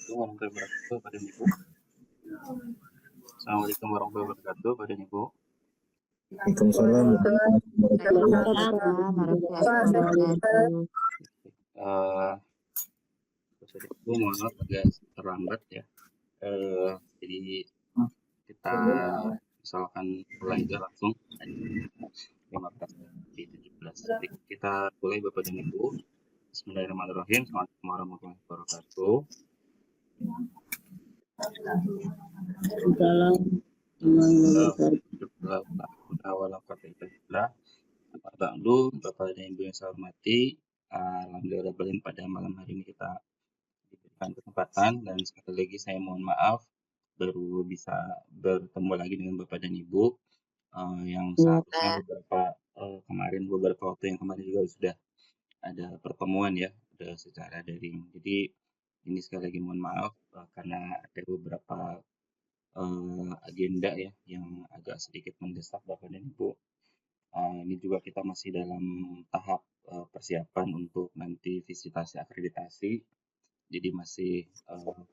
warahmatullahi wabarakatuh pada Ibu. Assalamualaikum warahmatullahi wabarakatuh pada Ibu. Waalaikumsalam Waalaikumsalam warahmatullahi wabarakatuh. Eh, Ibu mohon maaf agak terlambat ya. Jadi kita misalkan mulai aja langsung 15 detik. Kita mulai Bapak dan Ibu. Bismillahirrahmanirrahim. Assalamualaikum warahmatullahi wabarakatuh. Bapak dan Ibu yang saya hormati, alhamdulillah pada malam hari ini kita diberikan kesempatan dan sekali lagi saya mohon maaf baru bisa bertemu lagi dengan Bapak dan Ibu yang seharusnya beberapa waktu yang kemarin juga sudah ada pertemuan ya, sudah secara daring. Jadi ini sekali lagi mohon maaf karena ada beberapa agenda ya yang agak sedikit mendesak Bapak dan Ibu. Ini juga kita masih dalam tahap persiapan untuk nanti visitasi akreditasi. Jadi masih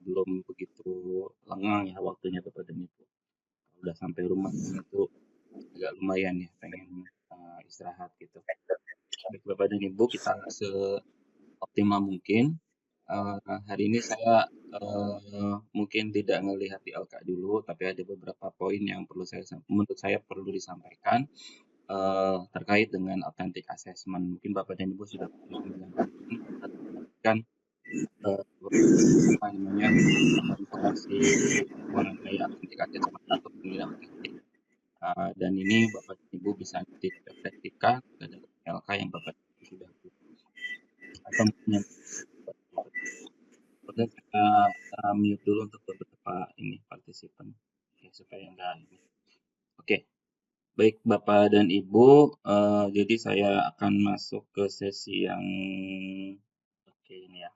belum begitu lengang ya waktunya Bapak dan Ibu. Kalau udah sampai rumah itu agak lumayan ya pengen istirahat gitu. Baik Bapak dan Ibu, kita seoptimal mungkin. Hari ini saya mungkin tidak melihat di LK dulu, tapi ada beberapa poin yang menurut saya perlu disampaikan terkait dengan authentic assessment. Mungkin Bapak dan Ibu sudah pernah mendapatkan informasi mengenai authentic assessment atau penilaian autentik. Dan ini Bapak dan Ibu bisa direfleksikan ke dalam LK yang Bapak dan Ibu sudah atau mungkin kemudian kita mute dulu untuk beberapa ini partisipan ya, supaya enggak ini. Oke. Baik Bapak dan Ibu, jadi saya akan masuk ke sesi yang ini ya.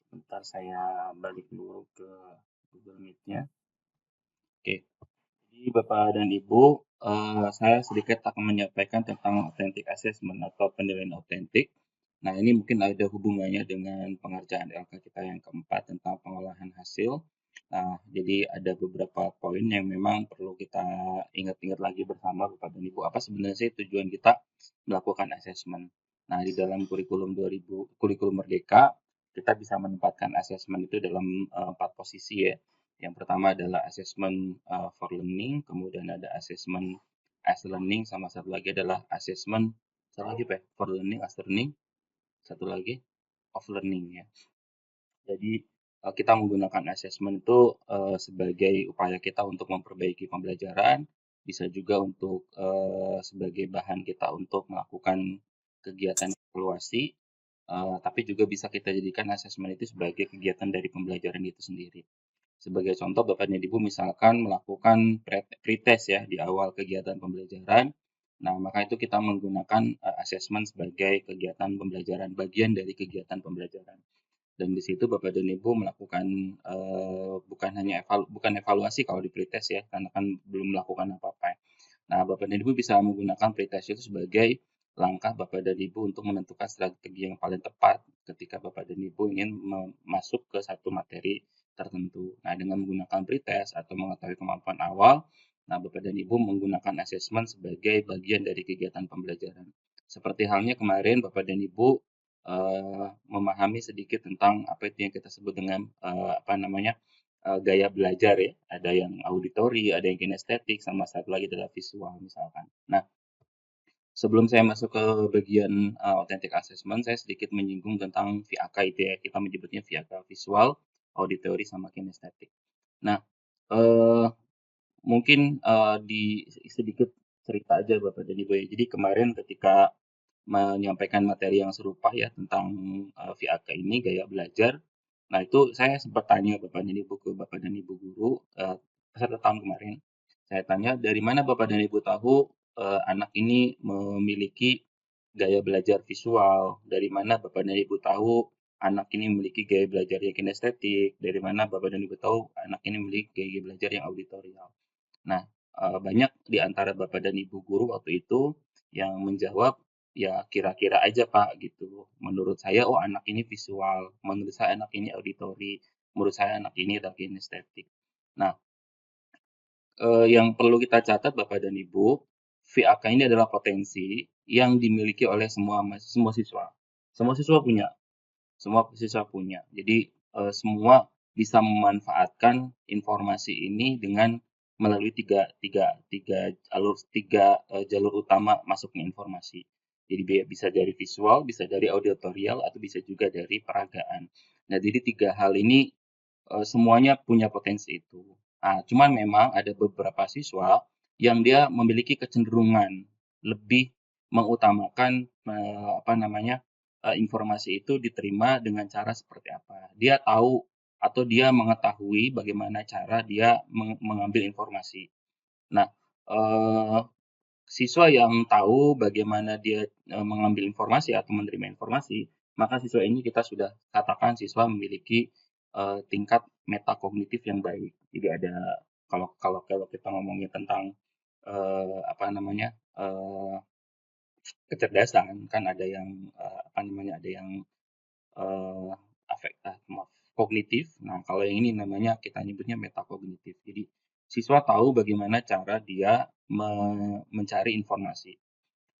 Sebentar saya balik dulu ke Google Meet-nya. Oke. Jadi Bapak dan Ibu, saya sedikit akan menyampaikan tentang authentic assessment atau penilaian autentik. Nah, ini mungkin ada hubungannya dengan pengerjaan LK kita yang keempat tentang pengolahan hasil. Nah, jadi ada beberapa poin yang memang perlu kita ingat-ingat lagi bersama Bapak dan Ibu. Apa sebenarnya sih tujuan kita melakukan assessment? Nah, di dalam kurikulum Merdeka, kita bisa menempatkan assessment itu dalam 4 posisi ya. Yang pertama adalah assessment for learning, kemudian ada assessment as learning, sama satu lagi adalah assessment for learning as learning, satu lagi of learning ya. Jadi kita menggunakan assessment itu sebagai upaya kita untuk memperbaiki pembelajaran, bisa juga untuk sebagai bahan kita untuk melakukan kegiatan evaluasi, tapi juga bisa kita jadikan assessment itu sebagai kegiatan dari pembelajaran itu sendiri. Sebagai contoh, Bapak dan Ibu misalkan melakukan pretest ya di awal kegiatan pembelajaran. Nah, maka itu kita menggunakan assessment sebagai kegiatan pembelajaran, bagian dari kegiatan pembelajaran. Dan di situ Bapak dan Ibu melakukan bukan evaluasi kalau di pretest ya, karena kan belum melakukan apa-apa. Nah, Bapak dan Ibu bisa menggunakan pretest itu sebagai langkah Bapak dan Ibu untuk menentukan strategi yang paling tepat ketika Bapak dan Ibu ingin masuk ke satu materi tertentu. Nah, dengan menggunakan pretest atau mengetahui kemampuan awal, nah Bapak dan Ibu menggunakan assessment sebagai bagian dari kegiatan pembelajaran. Seperti halnya kemarin Bapak dan Ibu memahami sedikit tentang apa itu yang kita sebut dengan gaya belajar ya. Ada yang auditori, ada yang kinestetik, sama satu lagi adalah visual misalkan. Nah, sebelum saya masuk ke bagian authentic assessment, saya sedikit menyinggung tentang VAK itu ya. Kita menyebutnya VAK, visual, auditori, sama kinestetik. Nah, mungkin di sedikit cerita aja Bapak dan Ibu ya. Jadi kemarin ketika menyampaikan materi yang serupa ya tentang VAK ini, gaya belajar. Nah, itu saya sempat tanya Bapak dan Ibu ke Bapak dan Ibu guru peserta tahun kemarin. Saya tanya, dari mana Bapak dan Ibu tahu anak ini memiliki gaya belajar visual? Dari mana Bapak dan Ibu tahu anak ini memiliki gaya belajar yang kinestetik? Dari mana Bapak dan Ibu tahu anak ini memiliki gaya belajar yang auditorial? Nah, banyak di antara Bapak dan Ibu guru waktu itu yang menjawab ya kira-kira aja Pak gitu. Menurut saya oh anak ini visual, menurut saya anak ini auditory, menurut saya anak ini adalah kinestetik. Nah, yang perlu kita catat Bapak dan Ibu, VAK ini adalah potensi yang dimiliki oleh semua siswa. Semua siswa punya. Semua siswa punya. Jadi semua bisa memanfaatkan informasi ini dengan melalui tiga jalur utama masuknya informasi. Jadi bisa dari visual, bisa dari auditorial, atau bisa juga dari peragaan. Nah, jadi tiga hal ini semuanya punya potensi itu. Nah, cuman memang ada beberapa siswa yang dia memiliki kecenderungan lebih mengutamakan apa namanya informasi itu diterima dengan cara seperti apa. Dia tahu atau dia mengetahui bagaimana cara dia mengambil informasi. Nah, eh, siswa yang tahu bagaimana dia mengambil informasi atau menerima informasi, maka siswa ini kita sudah katakan siswa memiliki tingkat metakognitif yang baik. Jadi ada kalau kalau kalau kita ngomongin tentang apa namanya kecerdasan kan ada yang apa namanya ada yang eh, maaf, kognitif. Nah, kalau yang ini namanya kita nyebutnya metakognitif. Jadi siswa tahu bagaimana cara dia mencari informasi.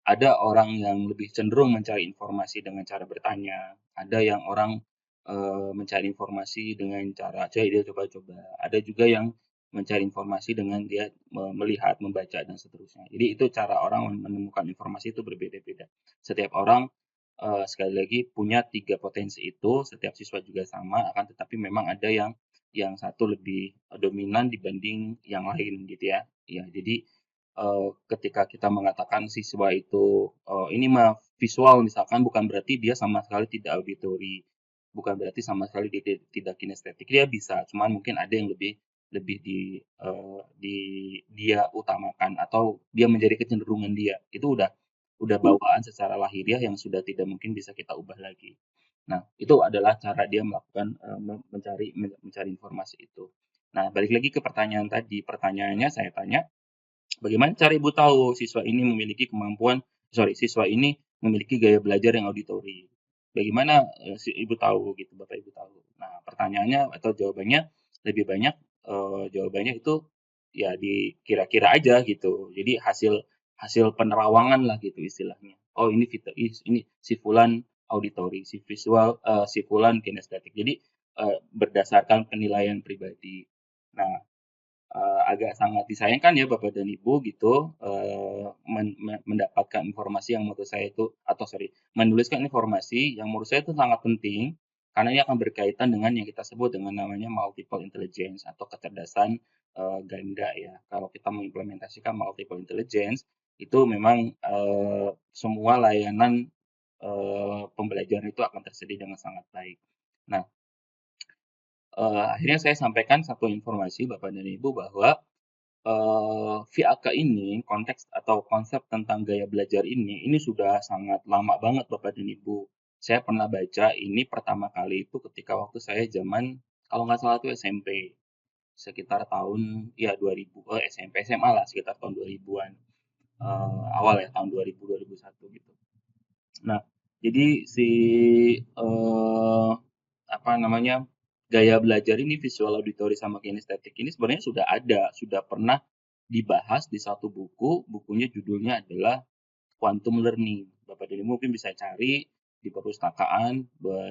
Ada orang yang lebih cenderung mencari informasi dengan cara bertanya, ada yang orang mencari informasi dengan cara dia coba-coba, ada juga yang mencari informasi dengan dia melihat, membaca dan seterusnya. Jadi itu cara orang menemukan informasi itu berbeda-beda. Setiap orang sekali lagi punya tiga potensi itu, setiap siswa juga sama, akan tetapi memang ada yang satu lebih dominan dibanding yang lain gitu ya. Ya, jadi ketika kita mengatakan siswa itu ini mah visual misalkan bukan berarti dia sama sekali tidak auditori, bukan berarti sama sekali dia tidak kinestetik. Dia bisa, cuman mungkin ada yang lebih lebih di dia utamakan atau dia menjadi kecenderungan dia. Itu udah bawaan secara lahiriah yang sudah tidak mungkin bisa kita ubah lagi. Nah, itu adalah cara dia melakukan mencari informasi itu. Nah, balik lagi ke pertanyaan tadi. Pertanyaannya saya tanya, bagaimana cara Ibu tahu siswa ini memiliki gaya belajar yang auditori? Bagaimana Ibu tahu gitu, Bapak Ibu tahu? Nah, pertanyaannya atau jawabannya lebih banyak jawabannya itu ya di kira-kira aja gitu. Jadi hasil hasil penerawangan lah gitu istilahnya. Oh, ini si fulan auditori, si visual si fulan kinestetik. Jadi berdasarkan penilaian pribadi. Nah, agak sangat disayangkan ya Bapak dan Ibu gitu mendapatkan informasi yang menurut saya itu menuliskan informasi yang menurut saya itu sangat penting karena ini akan berkaitan dengan yang kita sebut dengan namanya multiple intelligence atau kecerdasan ganda ya. Kalau kita mengimplementasikan multiple intelligence itu memang semua layanan pembelajaran itu akan tersedia dengan sangat baik. Nah, akhirnya saya sampaikan satu informasi Bapak dan Ibu bahwa VAK ini, konteks atau konsep tentang gaya belajar ini sudah sangat lama banget Bapak dan Ibu. Saya pernah baca ini pertama kali itu ketika waktu saya zaman, kalau nggak salah itu SMP, sekitar tahun ya 2000, SMP, SMA lah, sekitar tahun 2000-an. Awal ya, tahun 2000, 2001 gitu. Nah, jadi si apa namanya gaya belajar ini visual auditory sama kinestetik ini sebenarnya sudah pernah dibahas di satu buku. Bukunya judulnya adalah Quantum Learning. Bapak dan Ibu mungkin bisa cari di perpustakaan.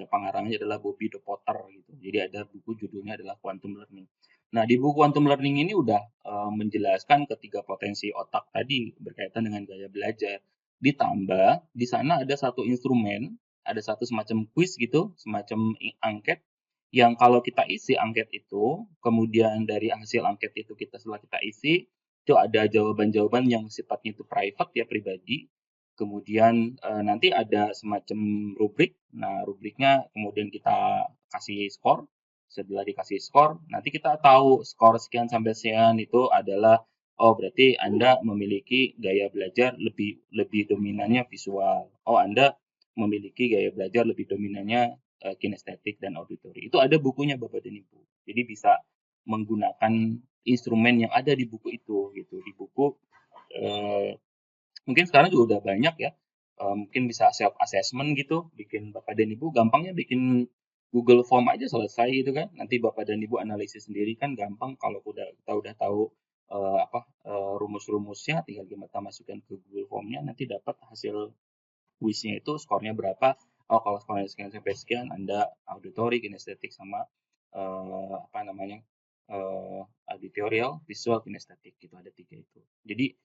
Pengarangnya adalah Bobby De Potter gitu. Jadi ada buku judulnya adalah Quantum Learning. Nah, di buku Quantum Learning ini udah menjelaskan ketiga potensi otak tadi berkaitan dengan gaya belajar. Ditambah di sana ada satu instrumen, ada satu semacam quiz gitu, semacam angket yang kalau kita isi angket itu, kemudian dari hasil angket itu setelah kita isi, itu ada jawaban-jawaban yang sifatnya itu private ya pribadi. Kemudian nanti ada semacam rubrik. Nah, rubriknya kemudian kita kasih skor. Setelah dikasih skor, nanti kita tahu skor sekian sampai sekian itu adalah oh berarti Anda memiliki gaya belajar lebih lebih dominannya visual. Oh, Anda memiliki gaya belajar lebih dominannya kinestetik dan auditori. Itu ada bukunya Bapak dan Ibu. Jadi bisa menggunakan instrumen yang ada di buku itu gitu. Di buku mungkin sekarang juga udah banyak ya mungkin bisa self assessment gitu, bikin Bapak dan Ibu gampangnya bikin Google Form aja selesai gitu kan. Nanti Bapak dan Ibu analisis sendiri kan gampang kalau kita udah tahu rumus-rumusnya, tinggal kita masukkan ke Google Form-nya, nanti dapat hasil kuisnya itu skornya berapa. Oh, kalau skornya sekian sampai sekian, Anda auditory, kinestetik, sama auditorial, visual, kinestetik gitu, ada 3 itu. Jadi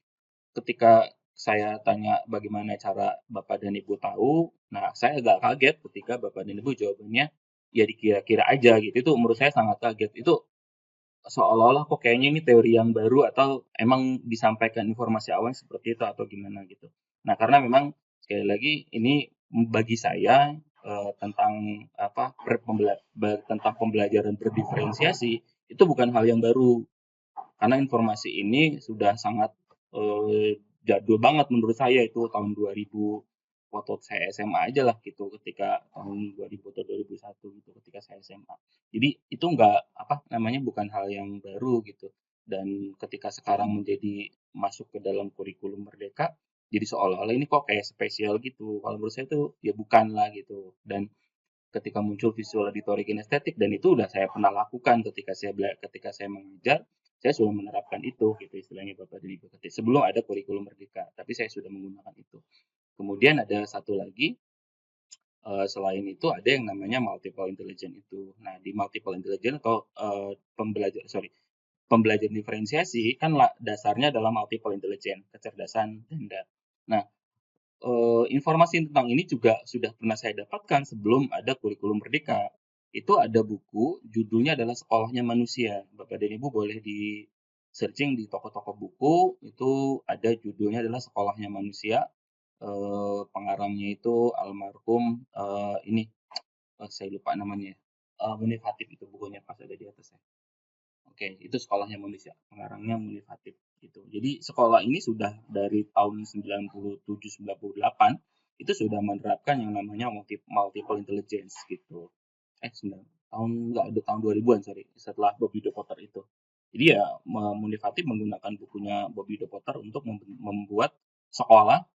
ketika saya tanya bagaimana cara Bapak dan Ibu tahu, nah saya agak kaget ketika Bapak dan Ibu jawabannya ya dikira-kira aja gitu. Itu menurut saya sangat kaget. Itu seolah-olah kok kayaknya ini teori yang baru atau emang disampaikan informasi awal seperti itu atau gimana gitu. Nah, karena memang sekali lagi ini bagi saya tentang tentang pembelajaran berdiferensiasi itu bukan hal yang baru, karena informasi ini sudah sangat jadul banget menurut saya, itu tahun 2000 waktu saya SMA aja lah gitu, ketika tahun 2000 atau 2001 gitu ketika saya SMA. Jadi itu bukan hal yang baru gitu. Dan ketika sekarang masuk ke dalam kurikulum Merdeka, jadi seolah-olah ini kok kayak spesial gitu. Kalau menurut saya itu ya bukan lah gitu. Dan ketika muncul visual auditory kinestetik, dan itu udah saya pernah lakukan ketika saya mengajar, saya sudah menerapkan itu gitu istilahnya Bapak dan Ibu. Sebelum ada kurikulum Merdeka, tapi saya sudah menggunakan itu. Kemudian ada satu lagi, selain itu ada yang namanya multiple intelligence itu. Nah, di multiple intelligence atau pembelajaran diferensiasi kan dasarnya adalah multiple intelligence, kecerdasan ganda. Nah, informasi tentang ini juga sudah pernah saya dapatkan sebelum ada kurikulum Merdeka. Itu ada buku, judulnya adalah Sekolahnya Manusia. Bapak dan Ibu boleh di searching di toko-toko buku, itu ada judulnya adalah Sekolahnya Manusia. Pengarangnya itu almarhum saya lupa namanya. Munif Hatip itu bukunya pas ada di atas ya. Oke, itu Sekolahnya Manusia, pengarangnya Munif Hatip gitu. Jadi sekolah ini sudah dari tahun 97-98 itu sudah menerapkan yang namanya multiple intelligence gitu. Tahun 2000-an, sorry, setelah Bobby De Potter itu. Jadi ya Munif Hatip menggunakan bukunya Bobby De Potter untuk membuat sekolah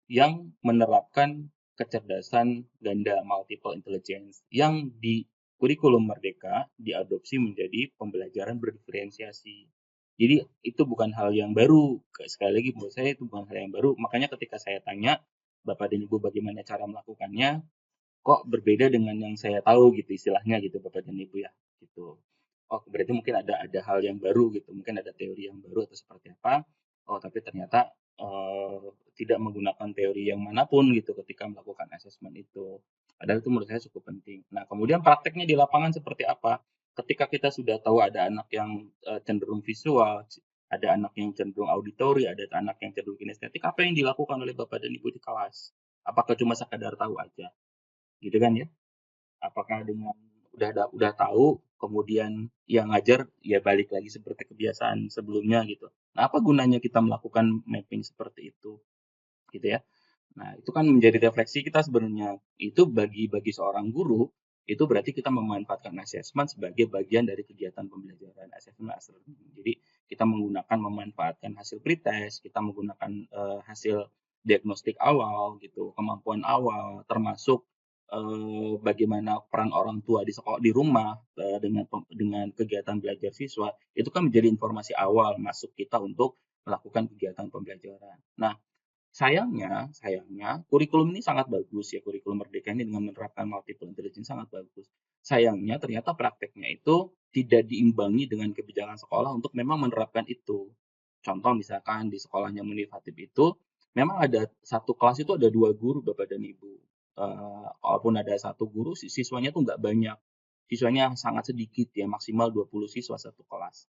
yang menerapkan kecerdasan ganda multiple intelligence yang di kurikulum Merdeka diadopsi menjadi pembelajaran berdiferensiasi. Jadi itu bukan hal yang baru. Sekali lagi menurut saya itu bukan hal yang baru. Makanya ketika saya tanya Bapak dan Ibu bagaimana cara melakukannya, kok berbeda dengan yang saya tahu gitu istilahnya gitu Bapak dan Ibu ya gitu. Oh, berarti mungkin ada hal yang baru gitu, mungkin ada teori yang baru atau seperti apa. Oh, tapi ternyata tidak menggunakan teori yang manapun gitu ketika melakukan asesmen itu. Padahal itu menurut saya cukup penting. Nah, kemudian prakteknya di lapangan seperti apa? Ketika kita sudah tahu ada anak yang cenderung visual, ada anak yang cenderung auditori, ada anak yang cenderung kinestetik, apa yang dilakukan oleh Bapak dan Ibu di kelas? Apakah cuma sekadar tahu aja? Gitu kan ya? Apakah dengan udah tahu, kemudian yang ngajar ya balik lagi seperti kebiasaan sebelumnya gitu. Nah, apa gunanya kita melakukan mapping seperti itu, gitu ya. Nah, itu kan menjadi refleksi kita sebenarnya. Itu bagi seorang guru, itu berarti kita memanfaatkan assessment sebagai bagian dari kegiatan pembelajaran assessment. Jadi kita memanfaatkan hasil pretest, kita menggunakan hasil diagnostik awal gitu, kemampuan awal, termasuk bagaimana peran orang tua di sekolah, di rumah dengan kegiatan belajar siswa, itu kan menjadi informasi awal masuk kita untuk melakukan kegiatan pembelajaran. Nah, sayangnya kurikulum ini sangat bagus ya, kurikulum Merdeka ini dengan menerapkan multiple intelligence sangat bagus. Sayangnya ternyata prakteknya itu tidak diimbangi dengan kebijakan sekolah untuk memang menerapkan itu. Contoh misalkan di sekolahnya Munif Hatip itu memang ada satu kelas itu ada 2 guru Bapak dan Ibu. Kalaupun ada 1 guru, siswanya tuh nggak banyak. Siswanya sangat sedikit ya, maksimal 20 siswa satu kelas.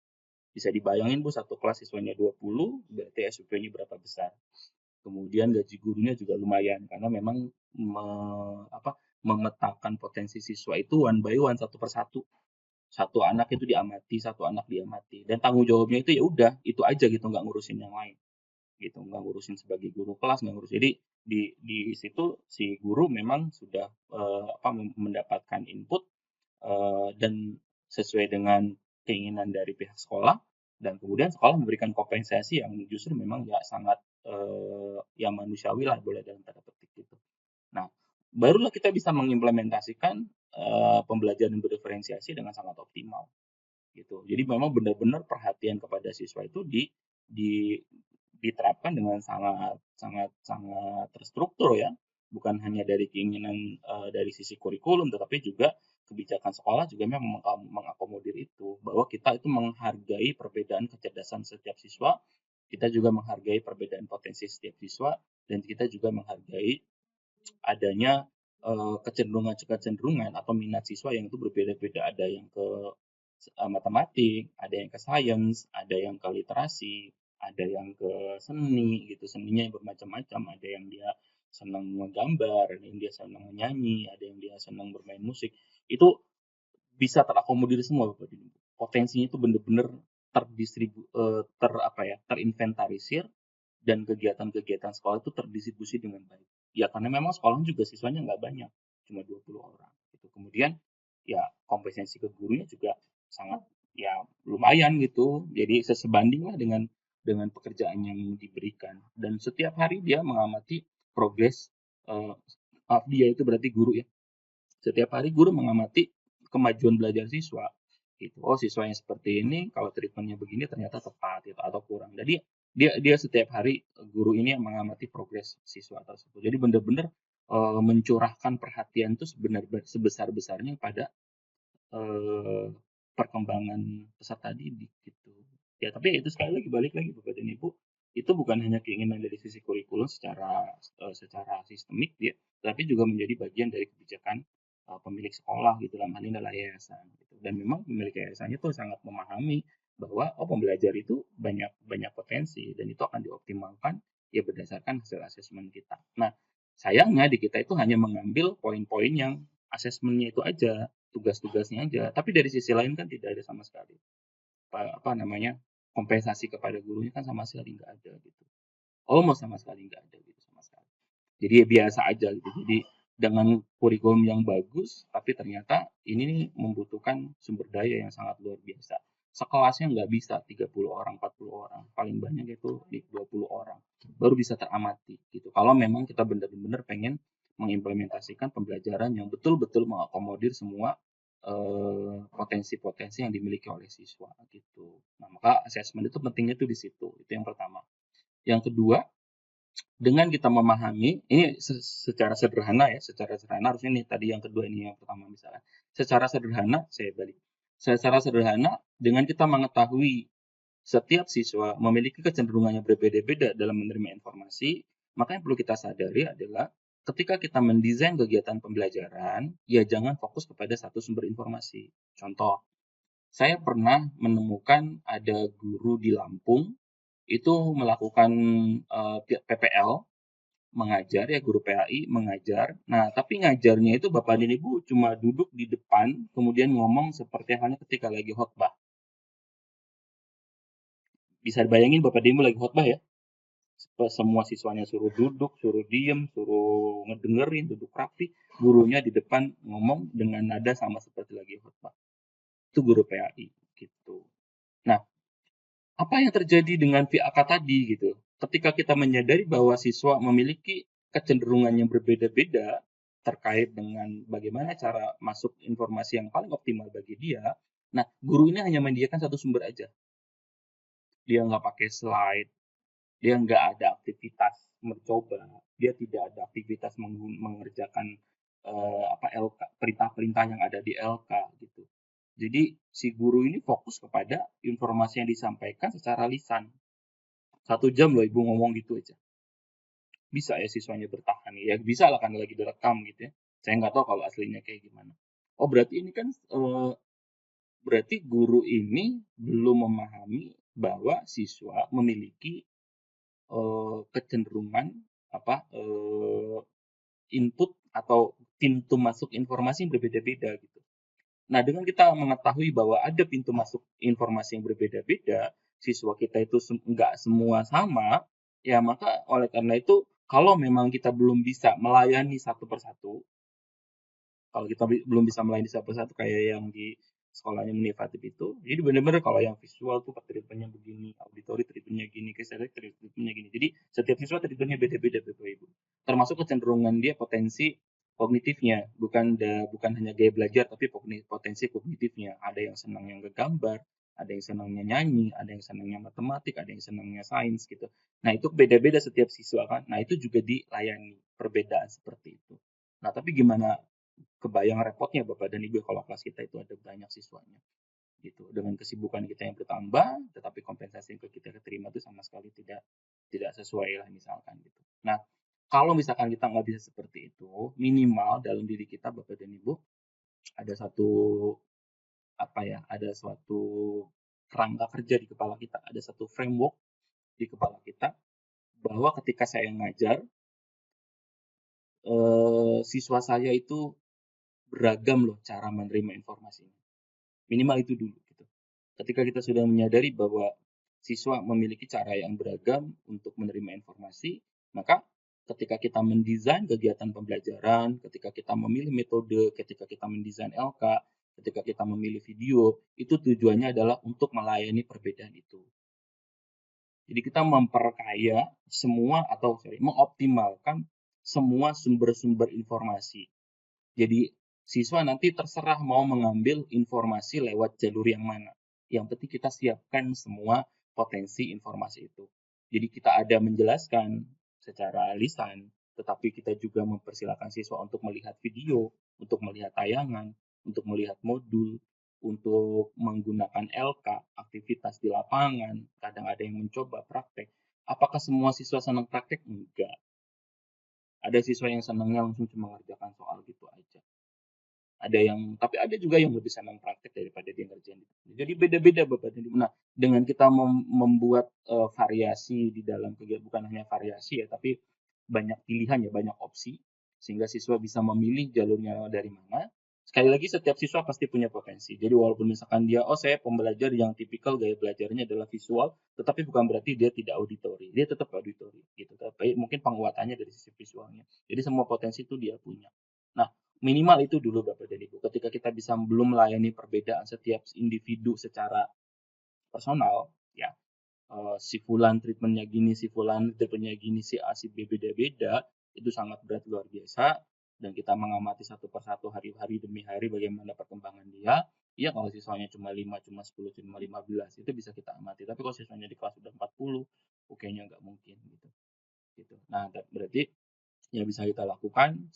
Bisa dibayangin Bu, satu kelas siswanya 20, berarti SPP-nya berapa besar. Kemudian gaji gurunya juga lumayan karena memang memetakan potensi siswa itu one by one, satu persatu. Satu anak itu diamati, satu anak diamati. Dan tanggung jawabnya itu ya udah, itu aja gitu, nggak ngurusin yang lain. Gitu, nggak ngurusin sebagai guru kelas, nggak ngurus. Jadi di situ si guru memang sudah mendapatkan input dan sesuai dengan keinginan dari pihak sekolah, dan kemudian sekolah memberikan kompensasi yang justru memang ya sangat yang manusiawi lah boleh dalam tanda petik barulah kita bisa mengimplementasikan pembelajaran berdiferensiasi dengan sangat optimal gitu. Jadi memang benar-benar perhatian kepada siswa itu di diterapkan dengan sangat sangat sangat terstruktur ya. Bukan hanya dari keinginan dari sisi kurikulum, tetapi juga kebijakan sekolah juga memang mengakomodir itu, bahwa kita itu menghargai perbedaan kecerdasan setiap siswa, kita juga menghargai perbedaan potensi setiap siswa, dan kita juga menghargai adanya kecenderungan-kecenderungan atau minat siswa yang itu berbeda-beda. Ada yang ke matematik, ada yang ke sains, ada yang ke literasi, ada yang ke seni gitu. Seninya yang bermacam-macam, ada yang dia senang menggambar, ada yang dia senang menyanyi, ada yang dia senang bermain musik. Itu bisa terakomodir semua Bapak Ibu. Potensinya itu benar-benar terinventarisir, dan kegiatan-kegiatan sekolah itu terdistribusi dengan baik. Ya karena memang sekolah juga siswanya nggak banyak, cuma 20 orang. Gitu. Kemudian ya kompetensi ke gurunya juga sangat ya lumayan gitu. Jadi sesebanding lah dengan pekerjaan yang diberikan. Dan setiap hari dia mengamati progres, dia itu berarti guru ya. Setiap hari guru mengamati kemajuan belajar siswa. Gitu. Oh siswa yang seperti ini kalau treatmentnya begini ternyata tepat gitu, atau kurang. Jadi dia setiap hari guru ini yang mengamati progres siswa tersebut. Jadi benar-benar mencurahkan perhatian itu sebenarnya sebesar-besarnya pada perkembangan peserta didik gitu. Ya tapi itu sekali lagi balik lagi Bapak dan Ibu, itu bukan hanya keinginan dari sisi kurikulum secara sistemik ya, tapi juga menjadi bagian dari kebijakan pemilik sekolah gitu, dalam hal ini adalah yayasan gitu. Dan memang pemilik yayasannya tuh sangat memahami bahwa pembelajar itu banyak banyak potensi dan itu akan dioptimalkan ya berdasarkan hasil asesmen kita. Nah, sayangnya di kita itu hanya mengambil poin-poin yang asesmennya itu aja, tugas-tugasnya aja, tapi dari sisi lain kan tidak ada sama sekali apa namanya kompensasi kepada gurunya kan sama sekali nggak ada gitu, almost sama sekali nggak ada gitu sama sekali. Jadi ya biasa aja gitu. Jadi dengan kurikulum yang bagus, tapi ternyata ini nih membutuhkan sumber daya yang sangat luar biasa. Sekelasnya nggak bisa 30 orang, 40 orang, paling banyak itu 20 orang, baru bisa teramati gitu. Kalau memang kita benar-benar pengen mengimplementasikan pembelajaran yang betul-betul mengakomodir semua potensi-potensi yang dimiliki oleh siswa gitu. Nah, maka asesmen itu pentingnya itu di situ. Itu yang pertama. Yang kedua, dengan kita memahami ini secara sederhana ya, secara sederhana harusnya nih tadi yang kedua ini yang pertama misalnya. Secara sederhana saya balik. Secara sederhana dengan kita mengetahui setiap siswa memiliki kecenderungan yang berbeda-beda dalam menerima informasi, maka yang perlu kita sadari adalah ketika kita mendesain kegiatan pembelajaran, ya jangan fokus kepada satu sumber informasi. Contoh, saya pernah menemukan ada guru di Lampung itu melakukan PPL, mengajar ya, guru PAI mengajar. Nah, tapi ngajarnya itu Bapak dan Ibu cuma duduk di depan, kemudian ngomong seperti halnya ketika lagi khotbah. Bisa bayangin Bapak dan Ibu lagi khotbah ya? Semua siswanya suruh duduk, suruh diem, suruh ngedengerin, duduk rapi. Gurunya di depan ngomong dengan nada sama seperti lagi khotbah. Itu guru PAI gitu. Nah, apa yang terjadi dengan VAK tadi gitu? Ketika kita menyadari bahwa siswa memiliki kecenderungan yang berbeda-beda terkait dengan bagaimana cara masuk informasi yang paling optimal bagi dia, nah guru ini hanya menyediakan satu sumber aja. Dia nggak pakai slide, dia nggak ada aktivitas mencoba, dia tidak ada aktivitas mengerjakan LK, perintah-perintah yang ada di LK gitu. Jadi si guru ini fokus kepada informasi yang disampaikan secara lisan. 1 jam loh ibu ngomong gitu aja. Bisa ya siswanya bertahan ya, bisa lah kan lagi direkam gitu ya. Saya nggak tahu kalau aslinya kayak gimana. Oh berarti ini kan berarti guru ini belum memahami bahwa siswa memiliki kecenderungan input atau pintu masuk informasi yang berbeda-beda gitu. Nah, dengan kita mengetahui bahwa ada pintu masuk informasi yang berbeda-beda, siswa kita itu nggak semua sama, ya maka oleh karena itu, kalau memang kita belum bisa melayani satu persatu, kalau kita belum bisa melayani satu persatu kayak yang di sekolahnya Unifatif itu, jadi benar-benar kalau yang visual tuh treatmentnya begini, auditori treatmentnya gini, kinesthetik treatmentnya gini. Jadi setiap siswa treatmentnya beda-beda Bapak Ibu. Termasuk kecenderungan dia potensi kognitifnya, bukan hanya gaya belajar tapi potensi kognitifnya. Ada yang senang yang ngegambar, ada yang senangnya nyanyi, ada yang senangnya matematik, ada yang senangnya sains gitu. Nah, itu beda-beda setiap siswa kan. Nah, itu juga dilayani perbedaan seperti itu. Nah, tapi gimana kebayang repotnya Bapak dan Ibu kalau kelas kita itu ada banyak siswanya gitu. Dengan kesibukan kita yang bertambah, tetapi kompensasi yang kita terima itu sama sekali tidak sesuai lah misalkan gitu. Nah, kalau misalkan kita nggak bisa seperti itu, minimal dalam diri kita Bapak dan Ibu ada ada suatu kerangka kerja di kepala kita, ada satu framework di kepala kita bahwa ketika saya ngajar, siswa saya itu beragam loh cara menerima informasinya. Minimal itu dulu gitu. Ketika kita sudah menyadari bahwa siswa memiliki cara yang beragam untuk menerima informasi, maka ketika kita mendesain kegiatan pembelajaran, ketika kita memilih metode, ketika kita mendesain LK, ketika kita memilih video, itu tujuannya adalah untuk melayani perbedaan itu. Jadi kita memperkaya mengoptimalkan semua sumber-sumber informasi. Jadi siswa nanti terserah mau mengambil informasi lewat jalur yang mana. Yang penting kita siapkan semua potensi informasi itu. Jadi kita ada menjelaskan secara lisan, tetapi kita juga mempersilahkan siswa untuk melihat video, untuk melihat tayangan, untuk melihat modul, untuk menggunakan LK, aktivitas di lapangan, kadang ada yang mencoba praktek. Apakah semua siswa senang praktek? Enggak. Ada siswa yang senangnya langsung cuma mengerjakan soal gitu aja. Tapi ada juga yang lebih senang praktek daripada dia ngerjain itu. Jadi beda-beda Bapak dan Ibu. Nah, dengan kita membuat variasi di dalam kegiatan, bukan hanya variasi ya, tapi banyak pilihan ya, banyak opsi, sehingga siswa bisa memilih jalurnya dari mana. Sekali lagi setiap siswa pasti punya potensi. Jadi walaupun misalkan dia, saya pembelajar yang tipikal gaya belajarnya adalah visual, tetapi bukan berarti dia tidak auditori. Dia tetap auditori gitu. Tapi mungkin penguatannya dari sisi visualnya. Jadi semua potensi itu dia punya. Nah, minimal itu dulu Bapak dan Ibu. Ketika kita bisa belum melayani perbedaan setiap individu secara personal, ya si fulan treatmentnya gini, si fulan treatmentnya gini, si A, si B beda-beda, itu sangat berat luar biasa. Dan kita mengamati satu persatu hari demi hari bagaimana perkembangan dia. Iya kalau siswanya cuma 5, cuma 10, cuma 15, itu bisa kita amati. Tapi kalau siswanya di kelas udah 40, kayaknya nggak mungkin gitu. Nah, berarti yang bisa kita lakukan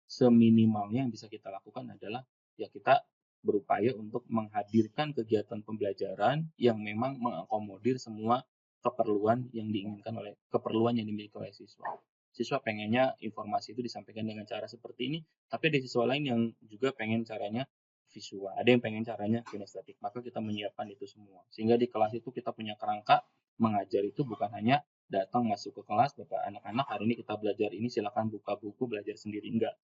seminimalnya yang bisa kita lakukan adalah ya kita berupaya untuk menghadirkan kegiatan pembelajaran yang memang mengakomodir semua keperluan yang dimiliki oleh siswa. Siswa pengennya informasi itu disampaikan dengan cara seperti ini, tapi ada siswa lain yang juga pengen caranya visual, ada yang pengen caranya kinestetik. Maka kita menyiapkan itu semua. Sehingga di kelas itu kita punya kerangka mengajar itu bukan hanya datang masuk ke kelas, Bapak anak-anak hari ini kita belajar ini silakan buka buku belajar sendiri, enggak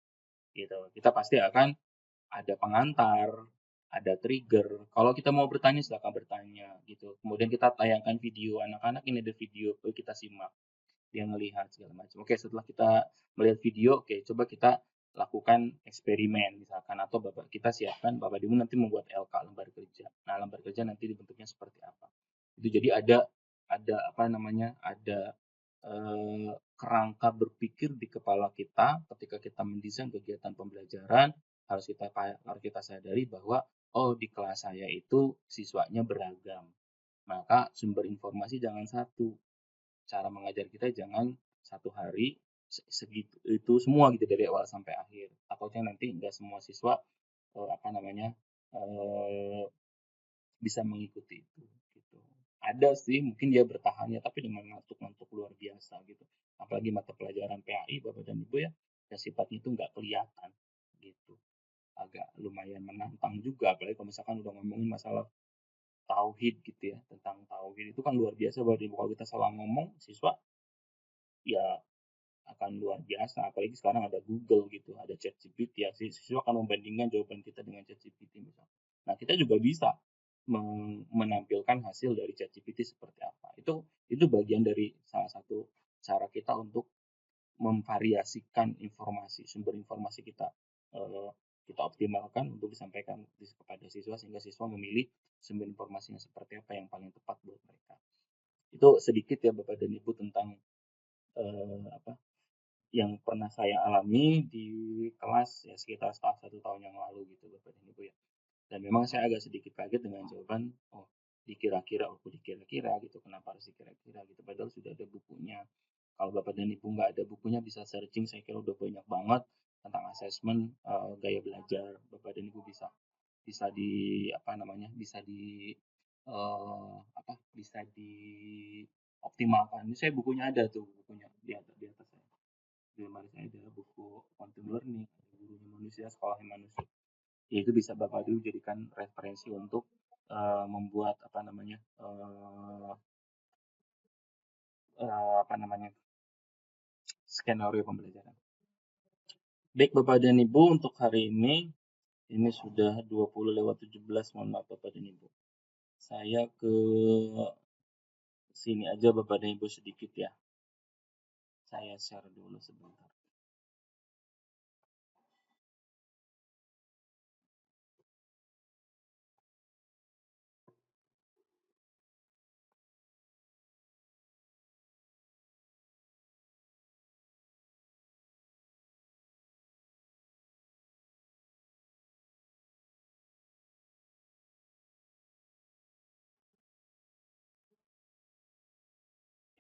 gitu. Kita pasti akan ada pengantar, ada trigger. Kalau kita mau bertanya silakan bertanya gitu. Kemudian kita tayangkan video anak-anak, ini ada video, kita simak, dia melihat segala macam. Oke, setelah kita melihat video, coba kita lakukan eksperimen misalkan, atau kita siapkan Bapak Ibu nanti membuat LK, lembar kerja. Nah, lembar kerja nanti dibentuknya seperti apa. Itu jadi ada kerangka berpikir di kepala kita ketika kita mendesain kegiatan pembelajaran. Harus kita sadari bahwa di kelas saya itu siswanya beragam, maka sumber informasi jangan satu, cara mengajar kita jangan satu hari segitu itu semua gitu dari awal sampai akhir. Takutnya nanti nggak semua siswa bisa mengikuti itu gitu. Ada sih mungkin dia bertahannya tapi dengan ngantuk-ngantuk luar biasa gitu. Apalagi mata pelajaran PAI Bapak dan Ibu ya, sifatnya itu nggak kelihatan gitu. Agak lumayan menantang juga, apalagi kalau misalkan udah ngomongin masalah tauhid gitu ya, tentang tauhid itu kan luar biasa Bapak dan Ibu. Kalau kita salah ngomong, siswa ya akan luar biasa. Apalagi sekarang ada Google gitu, ada ChatGPT ya, siswa akan membandingkan jawaban kita dengan ChatGPT misalnya. Nah, kita juga bisa menampilkan hasil dari ChatGPT seperti apa. Itu bagian dari salah satu cara kita untuk memvariasikan informasi, sumber informasi kita kita optimalkan untuk disampaikan kepada siswa sehingga siswa memilih sumber informasinya seperti apa yang paling tepat buat mereka. Itu sedikit ya Bapak dan Ibu tentang yang pernah saya alami di kelas ya sekitar 1 tahun yang lalu gitu Bapak dan Ibu ya. Dan memang saya agak sedikit kaget dengan jawaban, oh dikira-kira gitu, kenapa harus dikira-kira gitu, padahal sudah ada bukunya. Kalau Bapak dan Ibu nggak ada bukunya bisa searching, saya kira udah banyak banget tentang asesmen gaya belajar. Bapak dan Ibu bisa bisa di apa namanya bisa di bisa dioptimalkan. Ini saya bukunya ada tuh bukunya di atas saya. Di lemari saya ada buku Quantum Learning, ada Gurunya Manusia, Sekolahnya Manusia. Ya itu bisa Bapak dulu jadikan referensi untuk membuat skenario pembelajaran. Baik Bapak dan Ibu, untuk hari ini sudah 20:17, mohon maaf Bapak dan Ibu. Saya ke sini aja Bapak dan Ibu sedikit ya. Saya share dulu sebentar.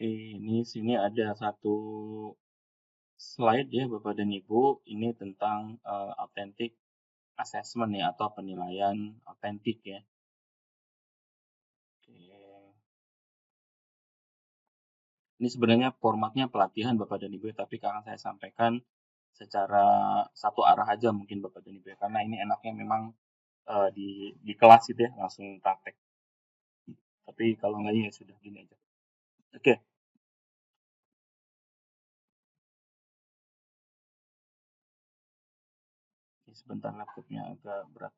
Ini sini ada satu slide ya Bapak dan Ibu, ini tentang authentic assessment ya atau penilaian autentik ya. Oke. Ini sebenarnya formatnya pelatihan Bapak dan Ibu, tapi akan saya sampaikan secara satu arah aja mungkin Bapak dan Ibu ya, karena ini enaknya memang di kelas gitu ya, langsung praktek. Tapi kalau nggak ya sudah gini aja. Oke. Ini sebentar laptopnya agak berat.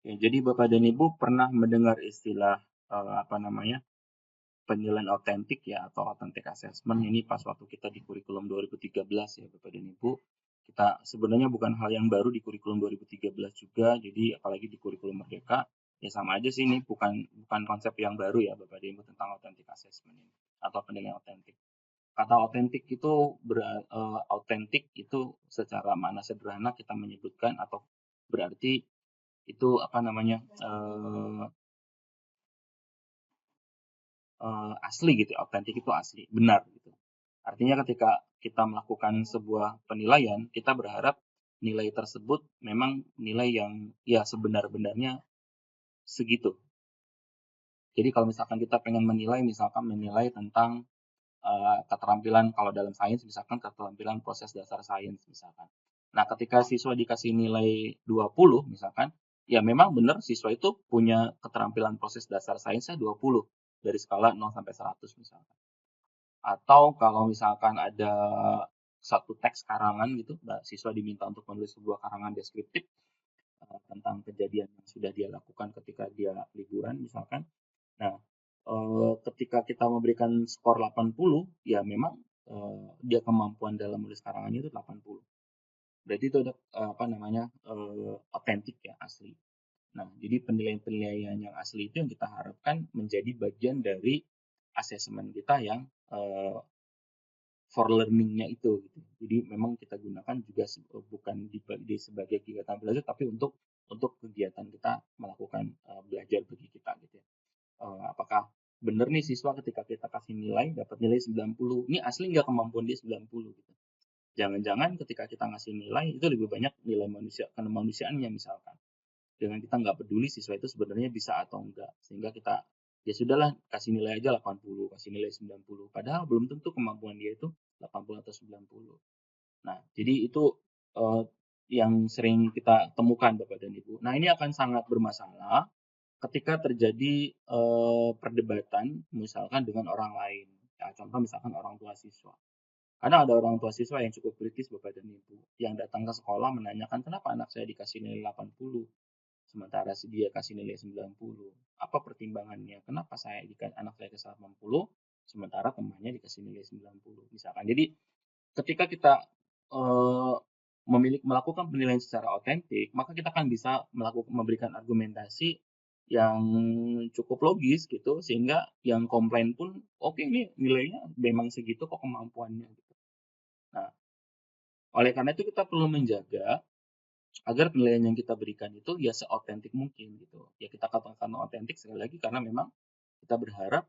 Oke, jadi Bapak dan Ibu pernah mendengar istilah penilaian autentik ya atau authentic assessment ini pas waktu kita di kurikulum 2013 ya Bapak dan Ibu. Kita sebenarnya bukan hal yang baru di kurikulum 2013 juga, jadi apalagi di kurikulum Merdeka ya sama aja sih ini bukan konsep yang baru ya Bapak dan Ibu tentang authentic assessment ini atau penilaian autentik. Kata autentik itu autentik itu secara makna sederhana kita menyebutkan atau berarti itu asli gitu, autentik itu asli, benar gitu. Artinya ketika kita melakukan sebuah penilaian, kita berharap nilai tersebut memang nilai yang ya sebenar-benarnya segitu. Jadi kalau misalkan kita pengen menilai tentang keterampilan kalau dalam sains misalkan keterampilan proses dasar sains misalkan. Nah, ketika siswa dikasih nilai 20 misalkan, ya memang benar siswa itu punya keterampilan proses dasar sainsnya 20 dari skala 0 sampai 100 misalkan. Atau kalau misalkan ada satu teks karangan gitu, siswa diminta untuk menulis sebuah karangan deskriptif tentang kejadian yang sudah dia lakukan ketika dia liburan misalkan. Nah, ketika kita memberikan skor 80, ya memang dia kemampuan dalam menulis karangannya itu 80. Berarti itu ada otentik ya, asli. Nah, jadi penilaian-penilaian yang asli itu yang kita harapkan menjadi bagian dari asesmen kita yang for learning-nya itu gitu. Jadi memang kita gunakan juga bukan sebagai kegiatan belajar tapi untuk kegiatan kita melakukan belajar bagi kita gitu ya. Apakah benar nih siswa ketika kita kasih nilai dapat nilai 90, ini asli nggak kemampuan dia 90 gitu. Jangan-jangan ketika kita ngasih nilai itu lebih banyak nilai kemanusiaannya misalkan. Dengan kita nggak peduli siswa itu sebenarnya bisa atau enggak. Sehingga kita ya sudahlah kasih nilai aja 80, kasih nilai 90. Padahal belum tentu kemampuan dia itu 80 atau 90. Nah, jadi itu yang sering kita temukan Bapak dan Ibu. Nah, ini akan sangat bermasalah ketika terjadi perdebatan misalkan dengan orang lain. Ya, contoh misalkan orang tua siswa. Karena ada orang tua siswa yang cukup kritis Bapak dan Ibu yang datang ke sekolah menanyakan kenapa anak saya dikasih nilai 80 sementara dia kasih nilai 90. Apa pertimbangannya? Kenapa anak saya kasih 80 sementara temannya dikasih nilai 90 misalkan. Jadi ketika kita melakukan penilaian secara otentik, maka kita akan bisa memberikan argumentasi yang cukup logis gitu, sehingga yang komplain pun, oke ini nilainya memang segitu kok kemampuannya gitu. Nah, oleh karena itu kita perlu menjaga agar penilaian yang kita berikan itu ya seotentik mungkin gitu. Ya kita katakan otentik sekali lagi karena memang kita berharap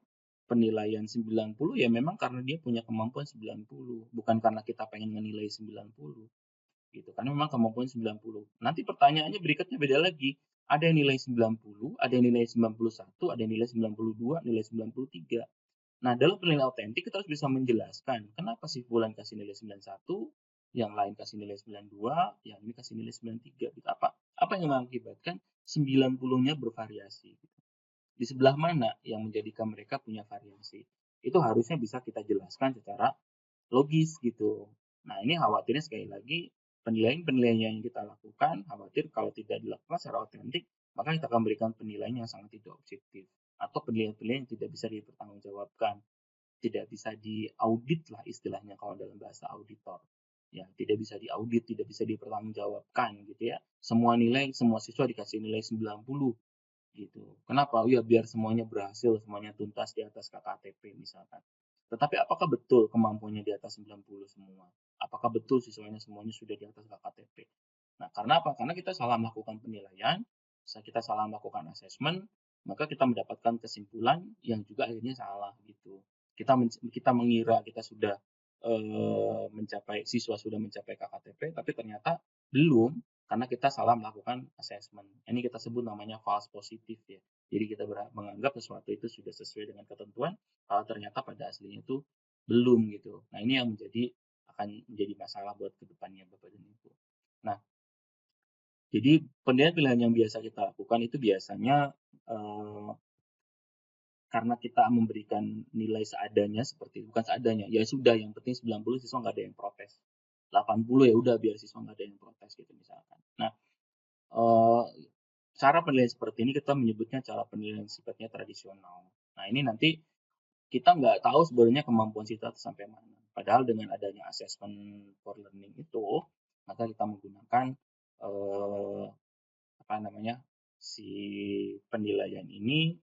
penilaian 90 ya memang karena dia punya kemampuan 90, bukan karena kita pengen menilai 90 gitu. Karena memang kemampuan 90. Nanti pertanyaannya berikutnya beda lagi. Ada yang nilai 90, ada yang nilai 91, ada yang nilai 92, nilai 93. Nah, dalam penilaian otentik kita harus bisa menjelaskan kenapa sih Fulan kasih nilai 91, yang lain kasih nilai 92, yang ini kasih nilai 93 gitu. Apa yang mengakibatkan 90-nya bervariasi gitu. Di sebelah mana yang menjadikan mereka punya variasi? Itu harusnya bisa kita jelaskan secara logis gitu. Nah, ini khawatirnya sekali lagi penilaian-penilaian yang kita lakukan, khawatir kalau tidak dilakukan secara otentik, maka kita akan berikan penilaian yang sangat tidak objektif atau penilaian-penilaian yang tidak bisa dipertanggungjawabkan, tidak bisa diaudit lah istilahnya kalau dalam bahasa auditor. Ya, tidak bisa diaudit, tidak bisa dipertanggungjawabkan gitu ya. Semua siswa dikasih nilai 90 gitu. Kenapa? Ya biar semuanya berhasil, semuanya tuntas di atas KKTP misalkan. Tetapi apakah betul kemampuannya di atas 90 semua? Apakah betul siswanya semuanya sudah di atas KKTP? Nah, karena apa? Karena kita salah melakukan penilaian, kita salah melakukan asesmen, maka kita mendapatkan kesimpulan yang juga akhirnya salah gitu. Kita mengira kita sudah siswa sudah mencapai KKTP, tapi ternyata belum karena kita salah melakukan asesmen. Ini kita sebut namanya false positif ya. Jadi kita menganggap sesuatu itu sudah sesuai dengan ketentuan, kalau ternyata pada aslinya itu belum gitu. Nah, ini yang akan menjadi masalah buat kedepannya Bapak dan Ibu. Nah, jadi penilaian yang biasa kita lakukan itu biasanya karena kita memberikan nilai seadanya bukan seadanya, ya sudah yang penting 90 siswa nggak ada yang protes. 80 ya udah biar siswa nggak ada yang protes gitu misalkan. Nah, cara penilaian seperti ini kita menyebutnya cara penilaian sifatnya tradisional. Nah, ini nanti kita nggak tahu sebenarnya kemampuan siswa sampai mana. Padahal dengan adanya assessment for learning itu, maka kita menggunakan si penilaian ini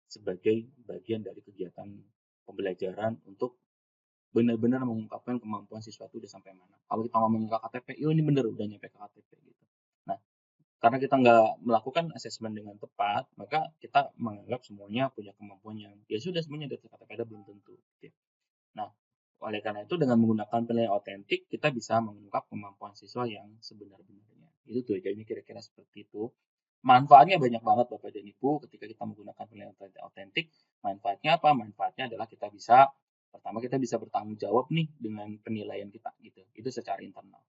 sebagai bagian dari kegiatan pembelajaran untuk benar-benar mengungkapkan kemampuan siswa itu udah sampai mana. Kalau kita ngomongin KKTP, ini bener udah nyampe KKTP gitu. Nah, karena kita nggak melakukan asesmen dengan tepat, maka kita menganggap semuanya punya kemampuan yang ya sudah semuanya dari KKTP ada belum tentu. Gitu. Nah, oleh karena itu dengan menggunakan penilaian otentik, kita bisa mengungkap kemampuan siswa yang sebenar-benarnya. Itu tujuannya kira-kira seperti itu. Manfaatnya banyak banget Bapak dan Ibu ketika kita menggunakan penilaian otentik. Manfaatnya apa? Manfaatnya adalah pertama kita bisa bertanggung jawab nih dengan penilaian kita gitu. Itu secara internal.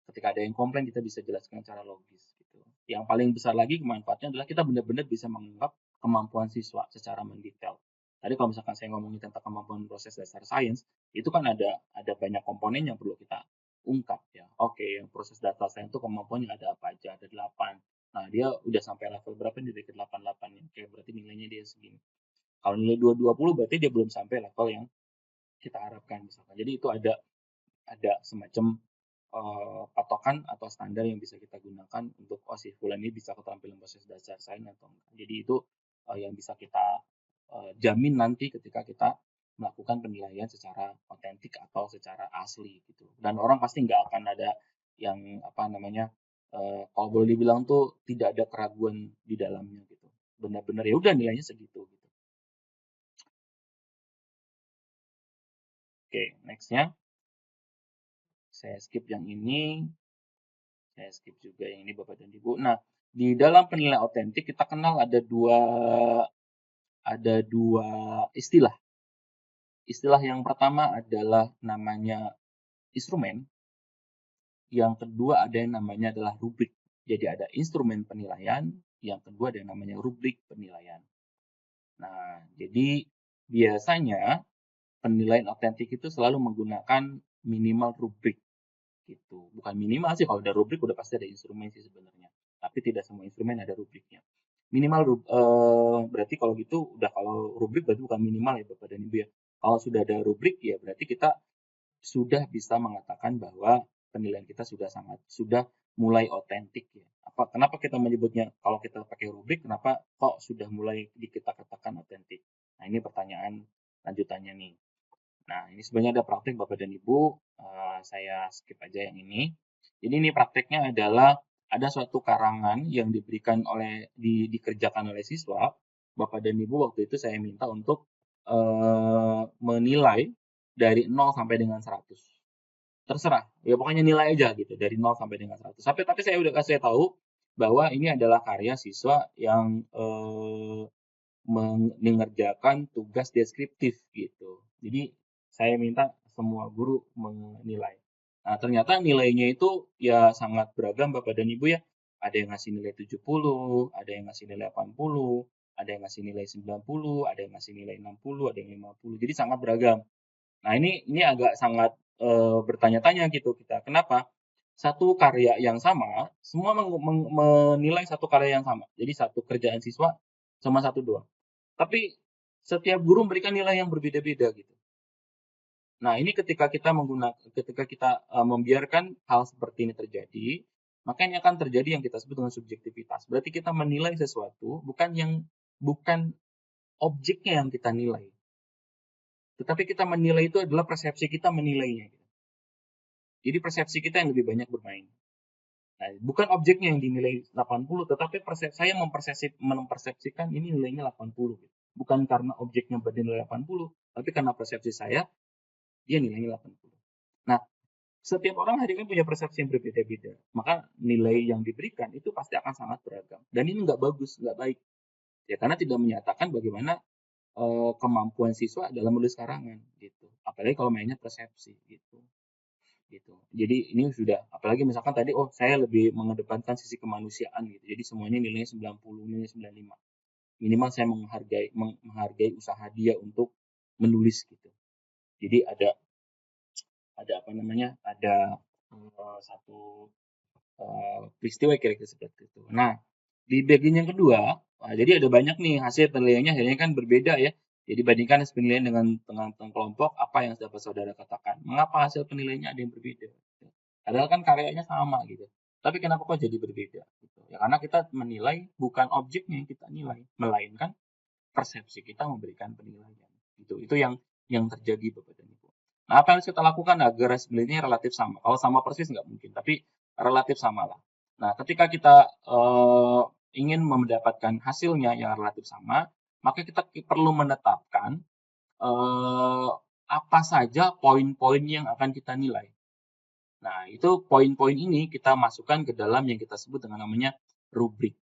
Ketika ada yang komplain kita bisa jelaskan secara logis gitu. Yang paling besar lagi manfaatnya adalah kita benar-benar bisa mengungkap kemampuan siswa secara mendetail. Tadi kalau misalkan saya ngomongin tentang kemampuan proses dasar sains, itu kan ada banyak komponen yang perlu kita ungkap ya. Oke, yang proses data sains itu kemampuannya ada apa aja? Ada 8. Nah, dia udah sampai level berapa nih? Dari 88 ya. Oke, berarti nilainya dia segini. Kalau nilai 220 berarti dia belum sampai level yang kita harapkan misalkan. Jadi itu ada semacam patokan atau standar yang bisa kita gunakan untuk si Fulan ini bisa keterampilan proses dasar sains atau enggak. Jadi itu yang bisa kita jamin nanti ketika kita melakukan penilaian secara otentik atau secara asli gitu. Dan orang pasti nggak akan ada yang kalau boleh dibilang tuh tidak ada keraguan di dalamnya gitu. Benar-benar ya udah nilainya segitu gitu. Oke, nextnya saya skip yang ini. Saya skip juga yang ini Bapak dan Ibu. Nah, di dalam penilaian otentik kita kenal ada dua istilah. Istilah yang pertama adalah namanya instrumen. Yang kedua ada yang namanya adalah rubrik. Jadi ada instrumen penilaian, yang kedua ada yang namanya rubrik penilaian. Nah, jadi biasanya penilaian otentik itu selalu menggunakan minimal rubrik gitu. Bukan minimal sih, kalau ada rubrik udah pasti ada instrumen sih sebenarnya. Tapi tidak semua instrumen ada rubriknya. Minimal berarti kalau gitu kalau rubrik berarti bukan minimal ya Bapak dan Ibu ya. Kalau sudah ada rubrik ya berarti kita sudah bisa mengatakan bahwa penilaian kita sudah mulai otentik ya. Kenapa kita menyebutnya kalau kita pakai rubrik, kenapa kok sudah mulai kita katakan otentik? Nah, ini pertanyaan lanjutannya nih. Nah, ini sebenarnya ada praktek Bapak dan Ibu, saya skip aja yang ini. Jadi ini prakteknya adalah ada suatu karangan yang dikerjakan oleh siswa. Bapak dan Ibu waktu itu saya minta untuk menilai dari 0 sampai dengan 100. Terserah, ya pokoknya nilai aja gitu dari 0 sampai dengan 100. Tapi saya udah kasih tahu bahwa ini adalah karya siswa yang mengerjakan tugas deskriptif gitu. Jadi saya minta semua guru menilai. Nah, ternyata nilainya itu ya sangat beragam Bapak dan Ibu ya. Ada yang ngasih nilai 70, ada yang ngasih nilai 80, ada yang ngasih nilai 90, ada yang ngasih nilai 60, ada yang 50. Jadi sangat beragam. Nah, ini agak sangat bertanya-tanya gitu kita. Kenapa? Satu karya yang sama, semua menilai satu karya yang sama. Jadi satu kerjaan siswa sama satu doang. Tapi setiap guru memberikan nilai yang berbeda-beda gitu. Nah, ini ketika kita membiarkan hal seperti ini terjadi, maka ini akan terjadi yang kita sebut dengan subjektivitas. Berarti kita menilai sesuatu bukan objeknya yang kita nilai. Tetapi kita menilai itu adalah persepsi kita menilainya. Jadi persepsi kita yang lebih banyak bermain. Nah, bukan objeknya yang dinilai 80, tetapi saya mempersepsikan ini nilainya 80. Bukan karena objeknya bernilai 80, tapi karena persepsi saya, dia nilainya 80. Nah, setiap orang hari ini punya persepsi yang berbeda-beda. Maka nilai yang diberikan itu pasti akan sangat beragam. Dan ini nggak bagus, nggak baik. Ya, karena tidak menyatakan bagaimana kemampuan siswa dalam menulis karangan gitu. Apalagi kalau mainnya persepsi gitu. Jadi ini sudah, apalagi misalkan tadi saya lebih mengedepankan sisi kemanusiaan gitu. Jadi semuanya nilainya 90, nilai 95. Minimal saya menghargai usaha dia untuk menulis gitu. Jadi ada satu peristiwa kira-kira seperti itu. Nah, di bagian yang kedua, jadi ada banyak nih hasil penilaiannya akhirnya kan berbeda ya. Jadi bandingkan hasil penilaian dengan kelompok, apa yang dapat saudara katakan. Mengapa hasil penilaiannya ada yang berbeda? Padahal kan karyanya sama gitu. Tapi kenapa kok jadi berbeda? Gitu. Ya karena kita menilai bukan objeknya yang kita nilai, melainkan persepsi kita memberikan penilaian. Gitu. Itu yang terjadi Bapak dan Ibu. Nah, apa yang harus kita lakukan agar hasilnya relatif sama? Kalau sama persis nggak mungkin, tapi relatif sama lah. Nah, ketika kita ingin mendapatkan hasilnya yang relatif sama, maka kita perlu menetapkan apa saja poin-poin yang akan kita nilai. Nah, itu poin-poin ini kita masukkan ke dalam yang kita sebut dengan namanya rubrik.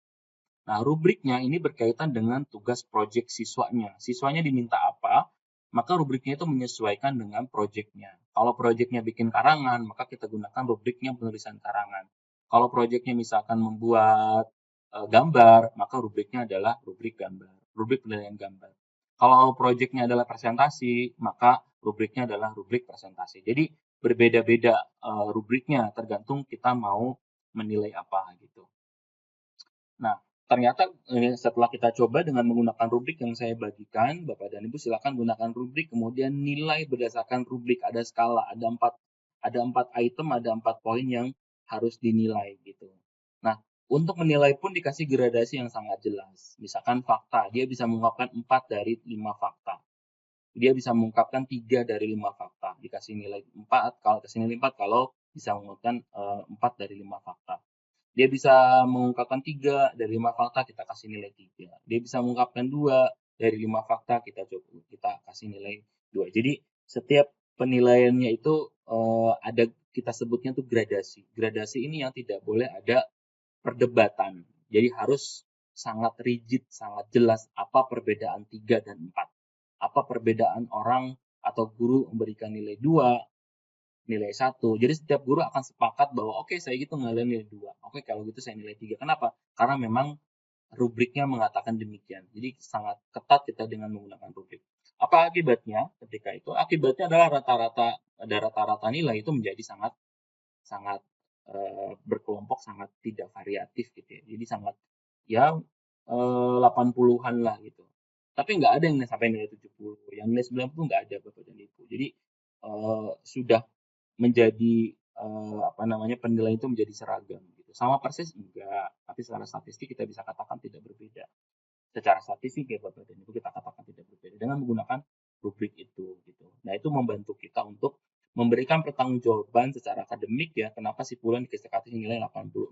Nah, rubriknya ini berkaitan dengan tugas proyek siswanya. Siswanya diminta apa, maka rubriknya itu menyesuaikan dengan proyeknya. Kalau proyeknya bikin karangan, maka kita gunakan rubriknya penulisan karangan. Kalau proyeknya misalkan membuat gambar, maka rubriknya adalah rubrik gambar, rubrik penilaian gambar. Kalau proyeknya adalah presentasi, maka rubriknya adalah rubrik presentasi. Jadi berbeda-beda rubriknya, tergantung kita mau menilai apa gitu. Nah, ternyata setelah kita coba dengan menggunakan rubrik yang saya bagikan, Bapak dan Ibu silakan gunakan rubrik, kemudian nilai berdasarkan rubrik, ada skala, ada empat item, ada 4 poin yang harus dinilai gitu. Nah, untuk menilai pun dikasih gradasi yang sangat jelas. Misalkan fakta, dia bisa mengungkapkan 4 dari 5 fakta. Dia bisa mengungkapkan 3 dari 5 fakta. Dikasih nilai 4, kalau kasih nilai 4 kalau bisa mengungkapkan 4 dari 5 fakta. Dia bisa mengungkapkan 3 dari 5 fakta, kita kasih nilai 3. Dia bisa mengungkapkan 2 dari 5 fakta, kita kasih nilai 2. Jadi setiap penilaiannya itu ada, kita sebutnya tuh gradasi. Gradasi ini yang tidak boleh ada perdebatan. Jadi harus sangat rigid, sangat jelas apa perbedaan 3 dan 4. Apa perbedaan orang atau guru memberikan nilai 2, nilai 1. Jadi setiap guru akan sepakat bahwa oke, saya gitu nilai 2. Oke, kalau gitu saya nilai 3. Kenapa? Karena memang rubriknya mengatakan demikian. Jadi sangat ketat kita dengan menggunakan rubrik. Apa akibatnya ketika itu? Akibatnya adalah rata-rata nilai itu menjadi sangat berkelompok, sangat tidak variatif gitu ya. Jadi sangat 80-an lah gitu. Tapi nggak ada yang sampai nilai 70. Yang nilai 90 nggak ada Bapak dan Ibu. Jadi sudah menjadi penilaian itu menjadi seragam gitu. Sama persis enggak, tapi secara statistik kita bisa katakan tidak berbeda. Secara statistik ya Bapak dan Ibu kita katakan tidak berbeda dengan menggunakan rubrik itu gitu. Nah, itu membantu kita untuk memberikan pertanggungjawaban secara akademik ya, kenapa si Fulan dikasih nilai 86.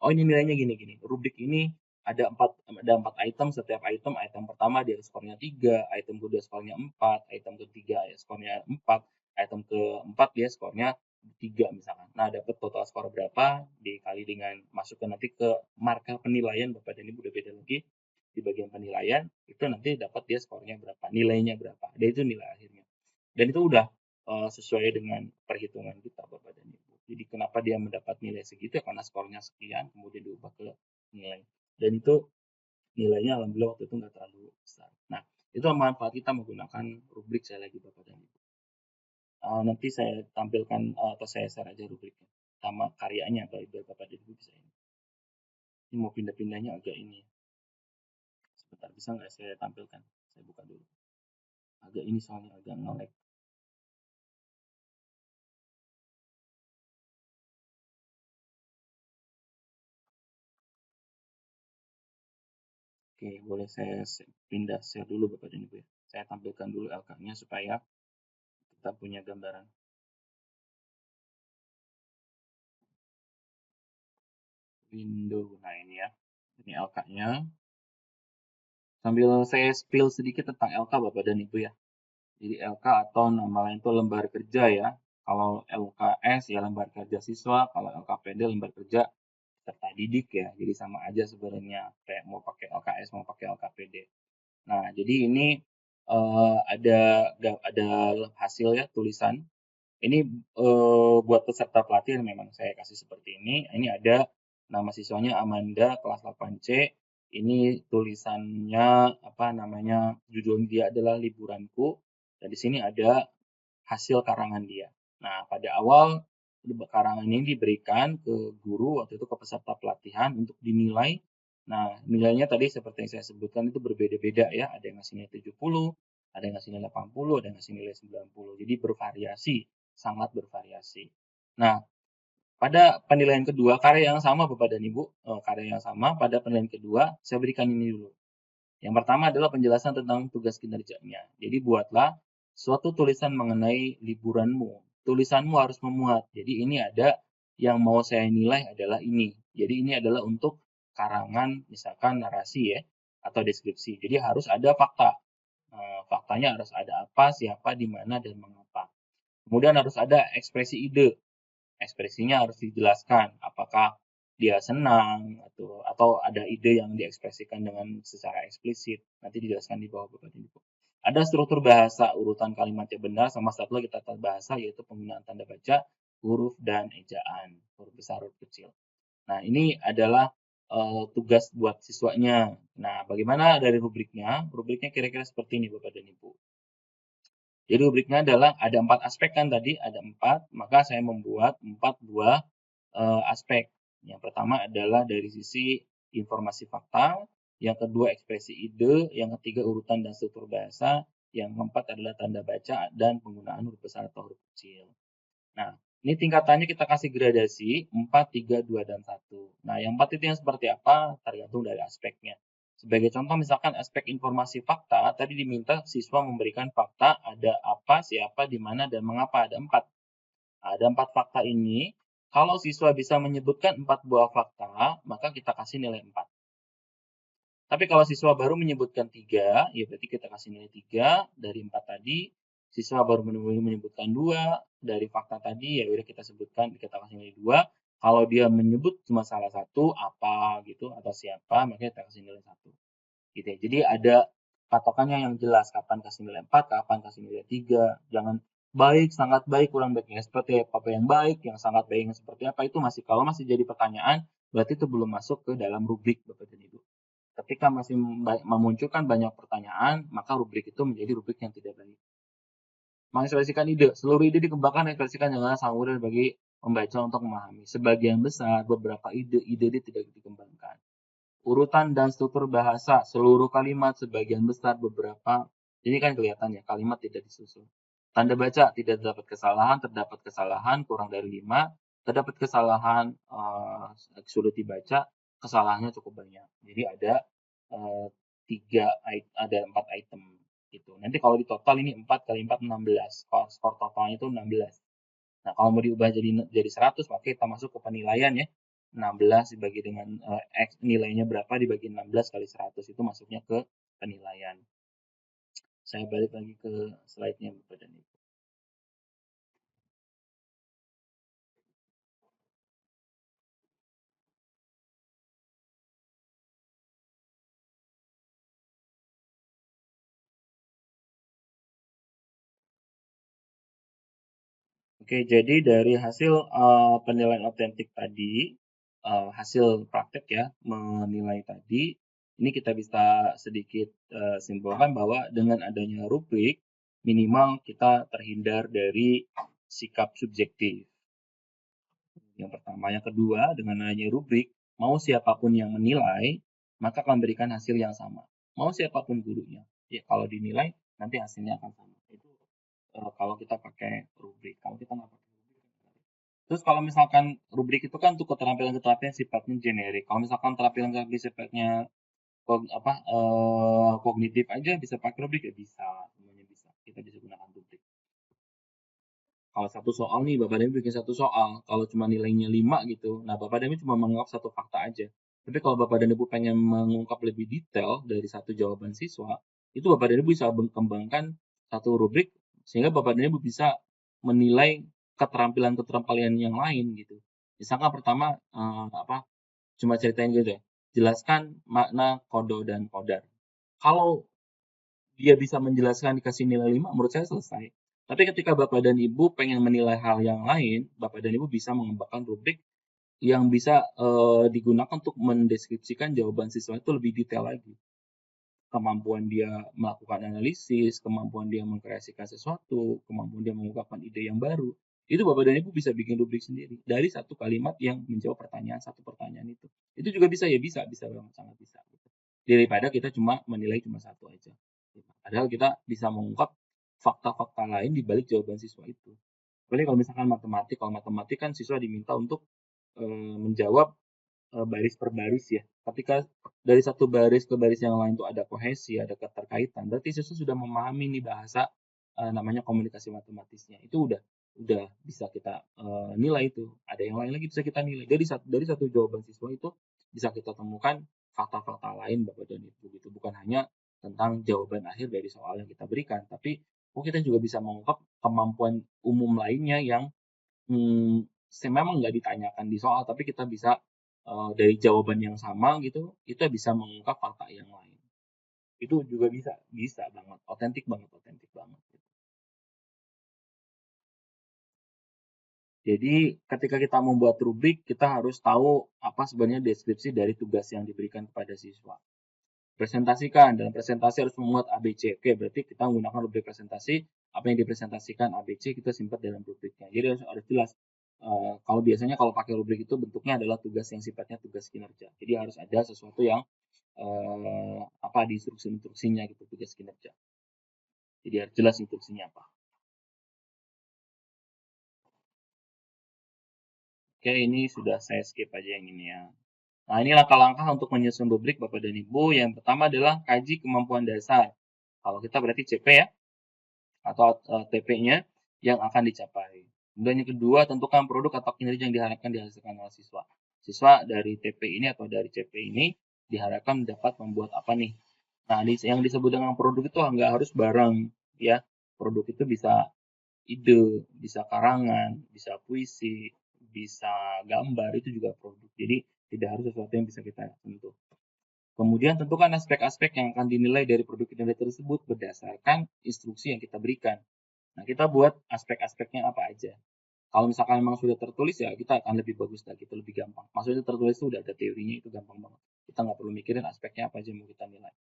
Oh, ini nilainya gini-gini. Rubrik ini ada empat item, setiap item pertama dia skornya 3, item kedua skornya 4, item ketiga skornya 4, item keempat dia skornya 3 misalkan. Nah, dapat total skor berapa dikali dengan masukkan nanti ke markah penilaian Bapak dan Ibu udah beda lagi di bagian penilaian itu nanti dapat dia skornya berapa, nilainya berapa. Dan itu nilai akhirnya. Dan itu udah sesuai dengan perhitungan kita Bapak dan Ibu. Jadi kenapa dia mendapat nilai segitu ya karena skornya sekian kemudian diubah ke nilai. Dan itu nilainya alhamdulillah waktu itu nggak terlalu besar. Nah, itu manfaat kita menggunakan rubrik saya lagi Bapak dan Ibu. Nanti saya tampilkan atau saya share aja rubriknya sama karyanya biar Bapak dan Ibu bisa ini. Ini mau pindah-pindahnya agak ini. Sebentar bisa nggak saya tampilkan? Saya buka dulu. Agak ini soalnya agak nge-lag. Oke, boleh saya pindah share dulu Bapak dan Ibu ya. Saya tampilkan dulu LK-nya supaya kita punya gambaran. Window, nah ini ya. Ini LK-nya. Sambil saya spill sedikit tentang LK Bapak dan Ibu ya. Jadi LK atau nama lain itu lembar kerja ya. Kalau LKS ya lembar kerja siswa, kalau LKPD lembar kerja peserta didik ya. Jadi sama aja sebenarnya kayak mau pakai LKS mau pakai LKPD. Nah, jadi ini ada hasil ya tulisan. Ini buat peserta pelatihan memang saya kasih seperti ini. Ini ada nama siswanya Amanda kelas 8C. Ini tulisannya apa namanya? Judul dia adalah Liburanku. Dan di sini ada hasil karangan dia. Nah, pada awal karangan ini diberikan ke guru waktu itu ke peserta pelatihan untuk dinilai. Nah, nilainya tadi seperti yang saya sebutkan itu berbeda-beda ya. Ada yang ngasih nilai 70, ada yang ngasih nilai 80, ada yang ngasih nilai 90. Jadi bervariasi, sangat bervariasi. Nah, pada penilaian kedua, karya yang sama Bapak dan Ibu, karya yang sama pada penilaian kedua, saya berikan ini dulu. Yang pertama adalah penjelasan tentang tugas kinerjanya. Jadi buatlah suatu tulisan mengenai liburanmu. Tulisanmu harus memuat. Jadi ini ada yang mau saya nilai adalah ini. Jadi ini adalah untuk karangan misalkan narasi ya atau deskripsi. Jadi harus ada fakta. Faktanya harus ada apa, siapa, di mana, dan mengapa. Kemudian harus ada ekspresi ide. Ekspresinya harus dijelaskan. Apakah dia senang atau ada ide yang diekspresikan dengan secara eksplisit. Nanti dijelaskan di bawah Bapak Ibu. Ada struktur bahasa, urutan kalimatnya benar, sama satu lagi tata bahasa yaitu penggunaan tanda baca, huruf dan ejaan, huruf besar, huruf kecil. Nah, ini adalah tugas buat siswanya. Nah, bagaimana dari rubriknya? Rubriknya kira-kira seperti ini Bapak dan Ibu. Jadi rubriknya adalah ada 4 aspek kan tadi, ada 4, maka saya membuat 4 buah aspek. Yang pertama adalah dari sisi informasi fakta, yang kedua ekspresi ide, yang ketiga urutan dan struktur bahasa, yang keempat adalah tanda baca dan penggunaan huruf besar atau huruf kecil. Nah, ini tingkatannya kita kasih gradasi 4, 3, 2, dan 1. Nah, yang 4 itu yang seperti apa? Tergantung dari aspeknya. Sebagai contoh misalkan aspek informasi fakta, tadi diminta siswa memberikan fakta ada apa, siapa, di mana, dan mengapa. Ada 4. Ada 4 fakta ini. Kalau siswa bisa menyebutkan 4 buah fakta, maka kita kasih nilai 4. Tapi kalau siswa baru menyebutkan 3, ya berarti kita kasih nilai 3 dari 4 tadi. Siswa baru menyebutkan 2 dari fakta tadi, ya udah kita sebutkan, kita kasih nilai 2. Kalau dia menyebut cuma salah satu, apa gitu, atau siapa, maka kita kasih nilai 1. Gitu ya. Jadi ada patokannya yang jelas, kapan kasih nilai 4, kapan kasih nilai 3. Jangan baik, sangat baik, kurang baik. Seperti apa yang baik, yang sangat baik, yang seperti apa, itu masih, kalau masih jadi pertanyaan, berarti itu belum masuk ke dalam rubrik Bapak dan Ibu. Ketika masih memunculkan banyak pertanyaan, maka rubrik itu menjadi rubrik yang tidak baik. Mengekspresikan ide. Seluruh ide dikembangkan ekspresikan dengan sangat mudah bagi pembaca untuk memahami. Sebagian besar, beberapa ide tidak dikembangkan. Urutan dan struktur bahasa. Seluruh kalimat, sebagian besar, beberapa. Ini kan kelihatan ya, kalimat tidak disusun. Tanda baca, tidak terdapat kesalahan, kurang dari 5. terdapat kesalahan, sulit dibaca, kesalahannya cukup banyak. Jadi ada 4 item gitu. Nanti kalau di total ini 4 kali 4 16. Skor totalnya itu 16. Nah, kalau mau diubah jadi 100, maka kita masuk ke penilaian ya. 16 dibagi dengan X nilainya berapa dibagi 16 kali 100 itu masuknya ke penilaian. Saya balik lagi ke slide-nya Bapak dan Ibu. Oke, jadi dari hasil penilaian otentik tadi, hasil praktek ya menilai tadi, ini kita bisa sedikit simpulkan bahwa dengan adanya rubrik, minimal kita terhindar dari sikap subjektif. Yang pertama, yang kedua, dengan adanya rubrik, mau siapapun yang menilai, maka akan memberikan hasil yang sama. Mau siapapun gurunya, ya kalau dinilai nanti hasilnya akan sama. Itu kalau kita pakai rubrik. Kalau kita nggak pakai rubrik, terus kalau misalkan rubrik itu kan untuk keterampilan-keterampilan sifatnya generik. Kalau misalkan keterampilan sifatnya kognitif aja bisa pakai rubrik ya bisa, semuanya bisa. Kita bisa gunakan rubrik. Kalau satu soal nih, Bapak Demi bikin satu soal, kalau cuma nilainya 5 gitu, nah Bapak Demi cuma mengungkap satu fakta aja. Tapi kalau Bapak dan Ibu pengen mengungkap lebih detail dari satu jawaban siswa, itu Bapak dan Ibu bisa kembangkan satu rubrik, sehingga Bapak dan Ibu bisa menilai keterampilan-keterampilan yang lain gitu. Misalkan pertama, cuma ceritain gitu ya, jelaskan makna kodo dan kodar. Kalau dia bisa menjelaskan dikasih nilai 5, menurut saya selesai. Tapi ketika Bapak dan Ibu pengen menilai hal yang lain, Bapak dan Ibu bisa mengembangkan rubrik yang bisa digunakan untuk mendeskripsikan jawaban siswa itu lebih detail lagi. Kemampuan dia melakukan analisis, kemampuan dia mengkreasikan sesuatu, kemampuan dia mengungkapkan ide yang baru. Itu Bapak dan Ibu bisa bikin rubrik sendiri dari satu kalimat yang menjawab satu pertanyaan itu. Itu juga bisa ya, bisa banget, sangat bisa. Gitu. Daripada kita cuma menilai cuma satu aja. Padahal kita bisa mengungkap fakta-fakta lain di balik jawaban siswa itu. Apalagi kalau misalkan kalau matematik kan siswa diminta untuk menjawab baris per baris ya. Ketika dari satu baris ke baris yang lain itu ada kohesi, ada keterkaitan, berarti siswa sudah memahami nih bahasa namanya komunikasi matematisnya. Itu udah bisa kita nilai itu. Ada yang lain lagi bisa kita nilai. Dari satu jawaban siswa itu bisa kita temukan fakta-fakta lain Bapak dan Ibu gitu. Bukan hanya tentang jawaban akhir dari soal yang kita berikan, tapi kita juga bisa mengungkap kemampuan umum lainnya yang memang nggak ditanyakan di soal, tapi kita bisa dari jawaban yang sama gitu, kita bisa mengungkap fakta yang lain. Itu juga bisa banget, otentik banget. Gitu. Jadi ketika kita membuat rubrik, kita harus tahu apa sebenarnya deskripsi dari tugas yang diberikan kepada siswa. Presentasikan, dalam presentasi harus memuat ABC. Oke, berarti kita menggunakan rubrik presentasi, apa yang dipresentasikan ABC kita simpan dalam rubriknya. Jadi harus jelas. Kalau biasanya kalau pakai rubrik itu bentuknya adalah tugas yang sifatnya tugas kinerja. Jadi harus ada sesuatu yang di instruksinya gitu, tugas kinerja. Jadi harus jelas instruksinya apa. Oke, ini sudah saya skip aja yang ini ya. Nah, ini langkah-langkah untuk menyusun rubrik Bapak dan Ibu. Yang pertama adalah kaji kemampuan dasar. Kalau kita berarti CP ya, atau TP-nya yang akan dicapai. Kemudian yang kedua, tentukan produk atau kinerja yang diharapkan dihasilkan oleh siswa. Siswa dari TP ini atau dari CP ini diharapkan dapat membuat apa nih? Nah, yang disebut dengan produk itu nggak harus barang ya. Produk itu bisa ide, bisa karangan, bisa puisi, bisa gambar, itu juga produk. Jadi tidak harus sesuatu yang bisa kita sentuh. Kemudian tentukan aspek-aspek yang akan dinilai dari produk kinerja tersebut berdasarkan instruksi yang kita berikan. Nah, kita buat aspek-aspeknya apa aja. Kalau misalkan memang sudah tertulis ya kita akan lebih bagus lagi, itu lebih gampang. Maksudnya tertulis itu udah ada teorinya, itu gampang banget. Kita nggak perlu mikirin aspeknya apa aja yang mau kita nilai.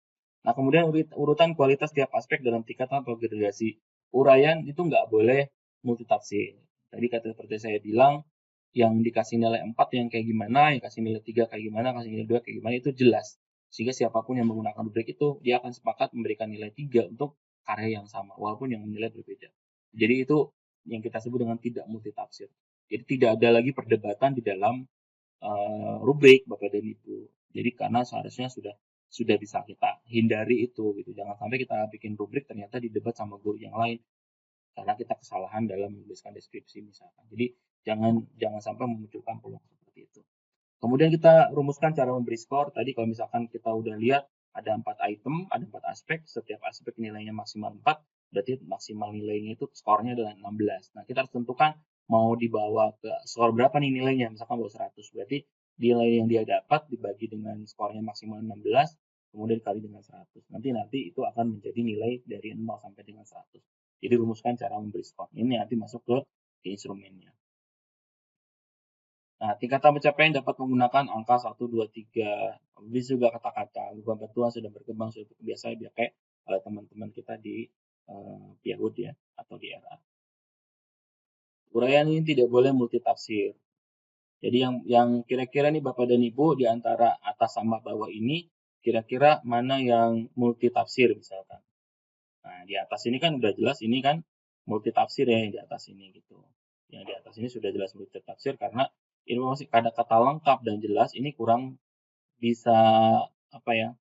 Nah, kemudian urutan kualitas tiap aspek dalam tingkatan atau gradasi. Uraian itu nggak boleh multitafsir. Tadi seperti saya bilang, yang dikasih nilai 4 yang kayak gimana, yang kasih nilai 3 kayak gimana, kasih nilai 2 kayak gimana, itu jelas. Sehingga siapapun yang menggunakan rubrik itu, dia akan sepakat memberikan nilai 3 untuk karya yang sama, walaupun yang menilai berbeda. Jadi itu yang kita sebut dengan tidak multitafsir. Jadi tidak ada lagi perdebatan di dalam rubrik Bapak dan Ibu. Jadi karena seharusnya sudah bisa kita hindari itu gitu. Jangan sampai kita bikin rubrik ternyata didebat sama guru yang lain karena kita kesalahan dalam menuliskan deskripsi misalkan. Jadi jangan sampai memunculkan peluang seperti itu. Kemudian kita rumuskan cara memberi skor. Tadi kalau misalkan kita udah lihat ada 4 item, ada 4 aspek, setiap aspek nilainya maksimal 4, berarti maksimal nilainya itu skornya adalah 16. Nah, kita harus tentukan mau dibawa ke skor berapa nih nilainya, misalkan bawa 100, berarti nilai yang dia dapat dibagi dengan skornya maksimal 16, kemudian dikali dengan 100. Nanti itu akan menjadi nilai dari 0 sampai dengan 100. Jadi rumuskan cara memberi skor. Ini nanti masuk ke instrumennya. Nah, tingkatan pencapaian dapat menggunakan angka 1, 2, 3. Bisa juga kata-kata. Beberapa tua sudah berkembang, sudah biasa dipakai oleh teman-teman kita di PIAUD ya, atau di RA. Uraian ini tidak boleh multitafsir. Jadi yang kira-kira nih Bapak dan Ibu di antara atas sama bawah ini, kira-kira mana yang multitafsir misalkan. Nah, di atas ini kan udah jelas ini kan multitafsir ya yang di atas ini gitu. Yang di atas ini sudah jelas multitafsir karena informasi kata-kata lengkap dan jelas ini kurang bisa apa ya?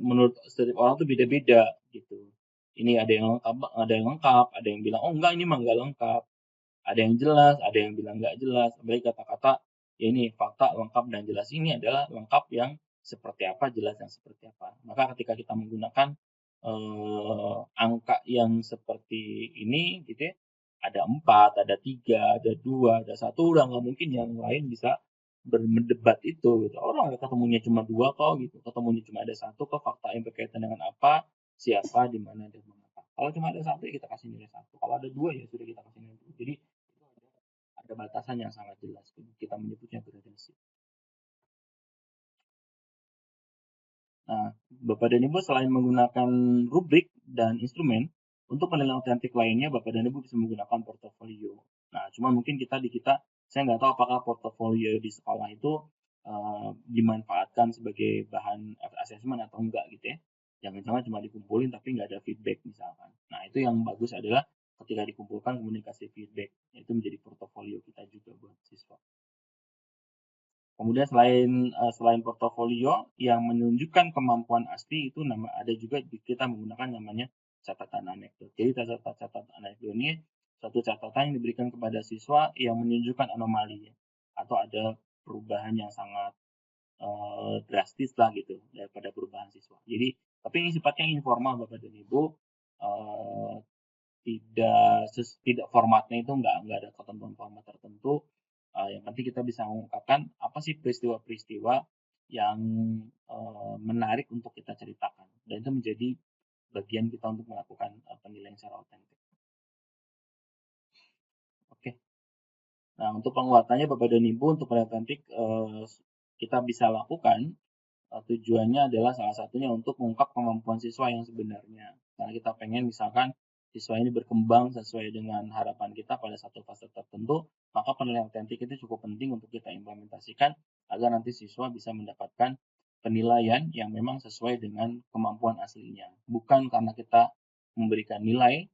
Menurut setiap orang tuh beda-beda gitu. Ini ada yang lengkap, ada yang bilang oh enggak ini mah enggak lengkap. Ada yang jelas, ada yang bilang enggak jelas. Baik kata-kata ya ini fakta lengkap dan jelas ini adalah lengkap yang seperti apa, jelas yang seperti apa. Maka ketika kita menggunakan angka yang seperti ini gitu ya, ada 4, ada 3, ada 2, ada 1, udah nggak mungkin yang lain bisa berdebat itu gitu. Orang ketemunya cuma 2 kok gitu, ketemunya cuma ada 1 kok, fakta yang berkaitan dengan apa, siapa, di mana, dan mengapa. Kalau cuma ada 1 ya kita kasih nilai 1, kalau ada 2 ya sudah kita kasih nilai 2. Jadi itu ada batasan yang sangat jelas, kita menyebutnya gradasi. Nah, Bapak dan Ibu selain menggunakan rubrik dan instrumen, untuk penilaian otentik lainnya Bapak dan Ibu bisa menggunakan portofolio. Nah, cuma mungkin saya nggak tahu apakah portofolio di sekolah itu dimanfaatkan sebagai bahan assessment atau enggak gitu ya. Jangan-jangan cuma dikumpulin tapi nggak ada feedback misalkan. Nah, itu yang bagus adalah ketika dikumpulkan komunikasi feedback, itu menjadi portofolio kita juga buat siswa. Kemudian selain portofolio yang menunjukkan kemampuan asli itu ada juga kita menggunakan namanya catatan anekdot. Jadi catatan anekdot ini suatu catatan yang diberikan kepada siswa yang menunjukkan anomali ya, atau ada perubahan yang sangat drastis lah gitu daripada perubahan siswa. Jadi tapi ini sifatnya informal Bapak dan Ibu, tidak formatnya itu nggak ada ketentuan format tertentu. Yang penting kita bisa mengungkapkan apa sih peristiwa-peristiwa yang menarik untuk kita ceritakan, dan itu menjadi bagian kita untuk melakukan penilaian secara otentik. Oke. Nah, untuk penguatannya Bapak dan Ibu untuk penilaian otentik kita bisa lakukan tujuannya adalah salah satunya untuk mengungkap kemampuan siswa yang sebenarnya. Karena kita pengen misalkan siswa ini berkembang sesuai dengan harapan kita pada satu fase tertentu, maka penilaian otentik itu cukup penting untuk kita implementasikan agar nanti siswa bisa mendapatkan penilaian yang memang sesuai dengan kemampuan aslinya. Bukan karena kita memberikan nilai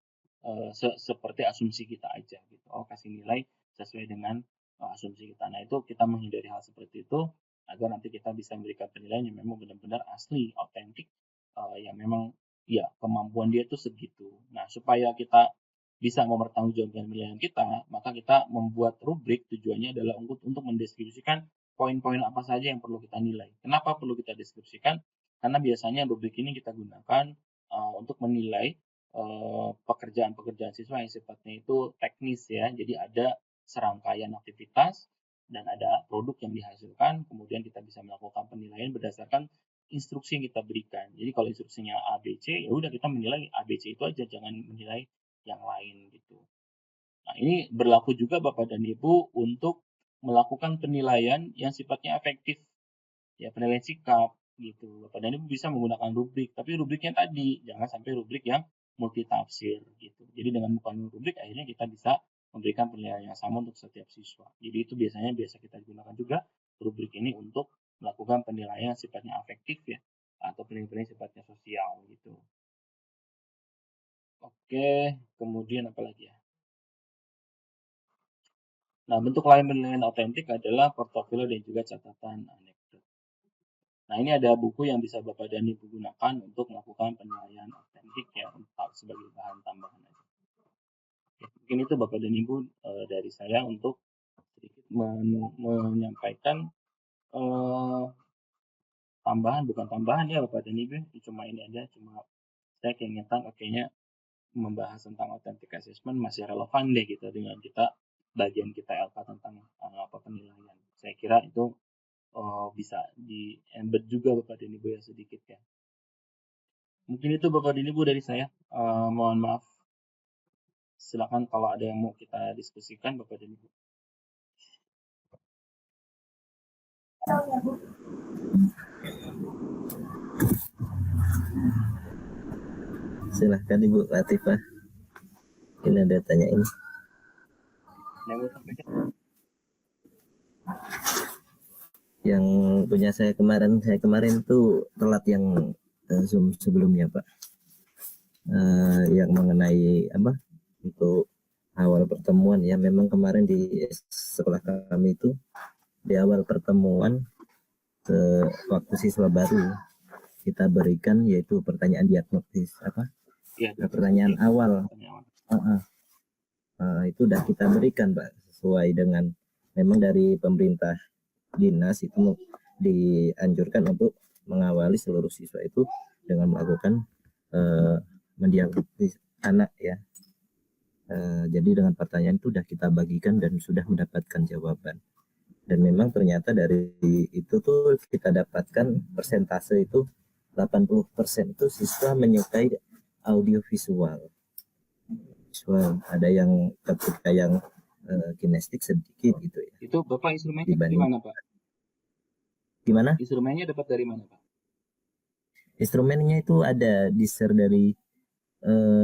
seperti asumsi kita aja gitu. Oh, kasih nilai sesuai dengan asumsi kita. Nah, itu kita menghindari hal seperti itu agar nanti kita bisa memberikan penilaian yang memang benar-benar asli, otentik, yang memang ya kemampuan dia itu segitu. Nah, supaya kita bisa mempertanggungjawabkan penilaian kita, maka kita membuat rubrik tujuannya adalah untuk mendeskripsikan poin-poin apa saja yang perlu kita nilai. Kenapa perlu kita deskripsikan? Karena biasanya rubrik ini kita gunakan untuk menilai pekerjaan-pekerjaan siswa yang sifatnya itu teknis ya. Jadi ada serangkaian aktivitas dan ada produk yang dihasilkan, kemudian kita bisa melakukan penilaian berdasarkan instruksi yang kita berikan. Jadi kalau instruksinya A, B, C, ya udah kita menilai A, B, C itu aja, jangan menilai yang lain gitu. Nah, ini berlaku juga Bapak dan Ibu untuk melakukan penilaian yang sifatnya efektif. Ya, penilaian sikap gitu. Bapak dan Ibu bisa menggunakan rubrik, tapi rubriknya tadi jangan sampai rubrik yang multitafsir gitu. Jadi dengan bukan rubrik akhirnya kita bisa memberikan penilaian yang sama untuk setiap siswa. Jadi itu biasa kita gunakan juga rubrik ini untuk melakukan penilaian sifatnya afektif ya, atau penilaian sifatnya sosial gitu. Oke, kemudian apa lagi ya? Nah, bentuk lain penilaian otentik adalah portofolio dan juga catatan anekdot. Nah, ini ada buku yang bisa Bapak dan Ibu gunakan untuk melakukan penilaian otentik ya, untuk sebagai bahan tambahan aja. Oke, mungkin itu Bapak dan Ibu dari saya untuk sedikit menyampaikan tambahan, bukan tambahan ya Bapak dan Ibu, cuma ini aja, cuma saya keingetan kayaknya membahas tentang authentic assessment masih relevan deh gitu dengan kita bagian kita LK tentang penilaian. Saya kira itu bisa di embed juga Bapak dan Ibu ya sedikit ya. Mungkin itu Bapak dan Ibu dari saya. Mohon maaf. Silakan kalau ada yang mau kita diskusikan Bapak dan Ibu. Silahkan Ibu Latifah. Ini ada tanyain. Yang mau sampaikan? Yang punya saya kemarin tuh telat yang Zoom sebelumnya Pak. Yang mengenai apa untuk awal pertemuan ya, memang kemarin di sekolah kami itu di awal pertemuan waktu siswa baru kita berikan yaitu pertanyaan diagnostis apa Ya, pertanyaan awal. Itu udah kita berikan Pak, sesuai dengan memang dari pemerintah dinas itu dianjurkan untuk mengawali seluruh siswa itu dengan melakukan mendiagnosis anak ya. Jadi dengan pertanyaan itu sudah kita bagikan dan sudah mendapatkan jawaban. Dan memang ternyata dari itu tuh kita dapatkan persentase itu 80% itu siswa menyukai audiovisual. Ada yang ketika yang kinestik sedikit gitu ya. Itu Bapak instrumennya dari mana Pak? Gimana? Instrumennya dapat dari mana Pak? Instrumennya itu ada di-share dari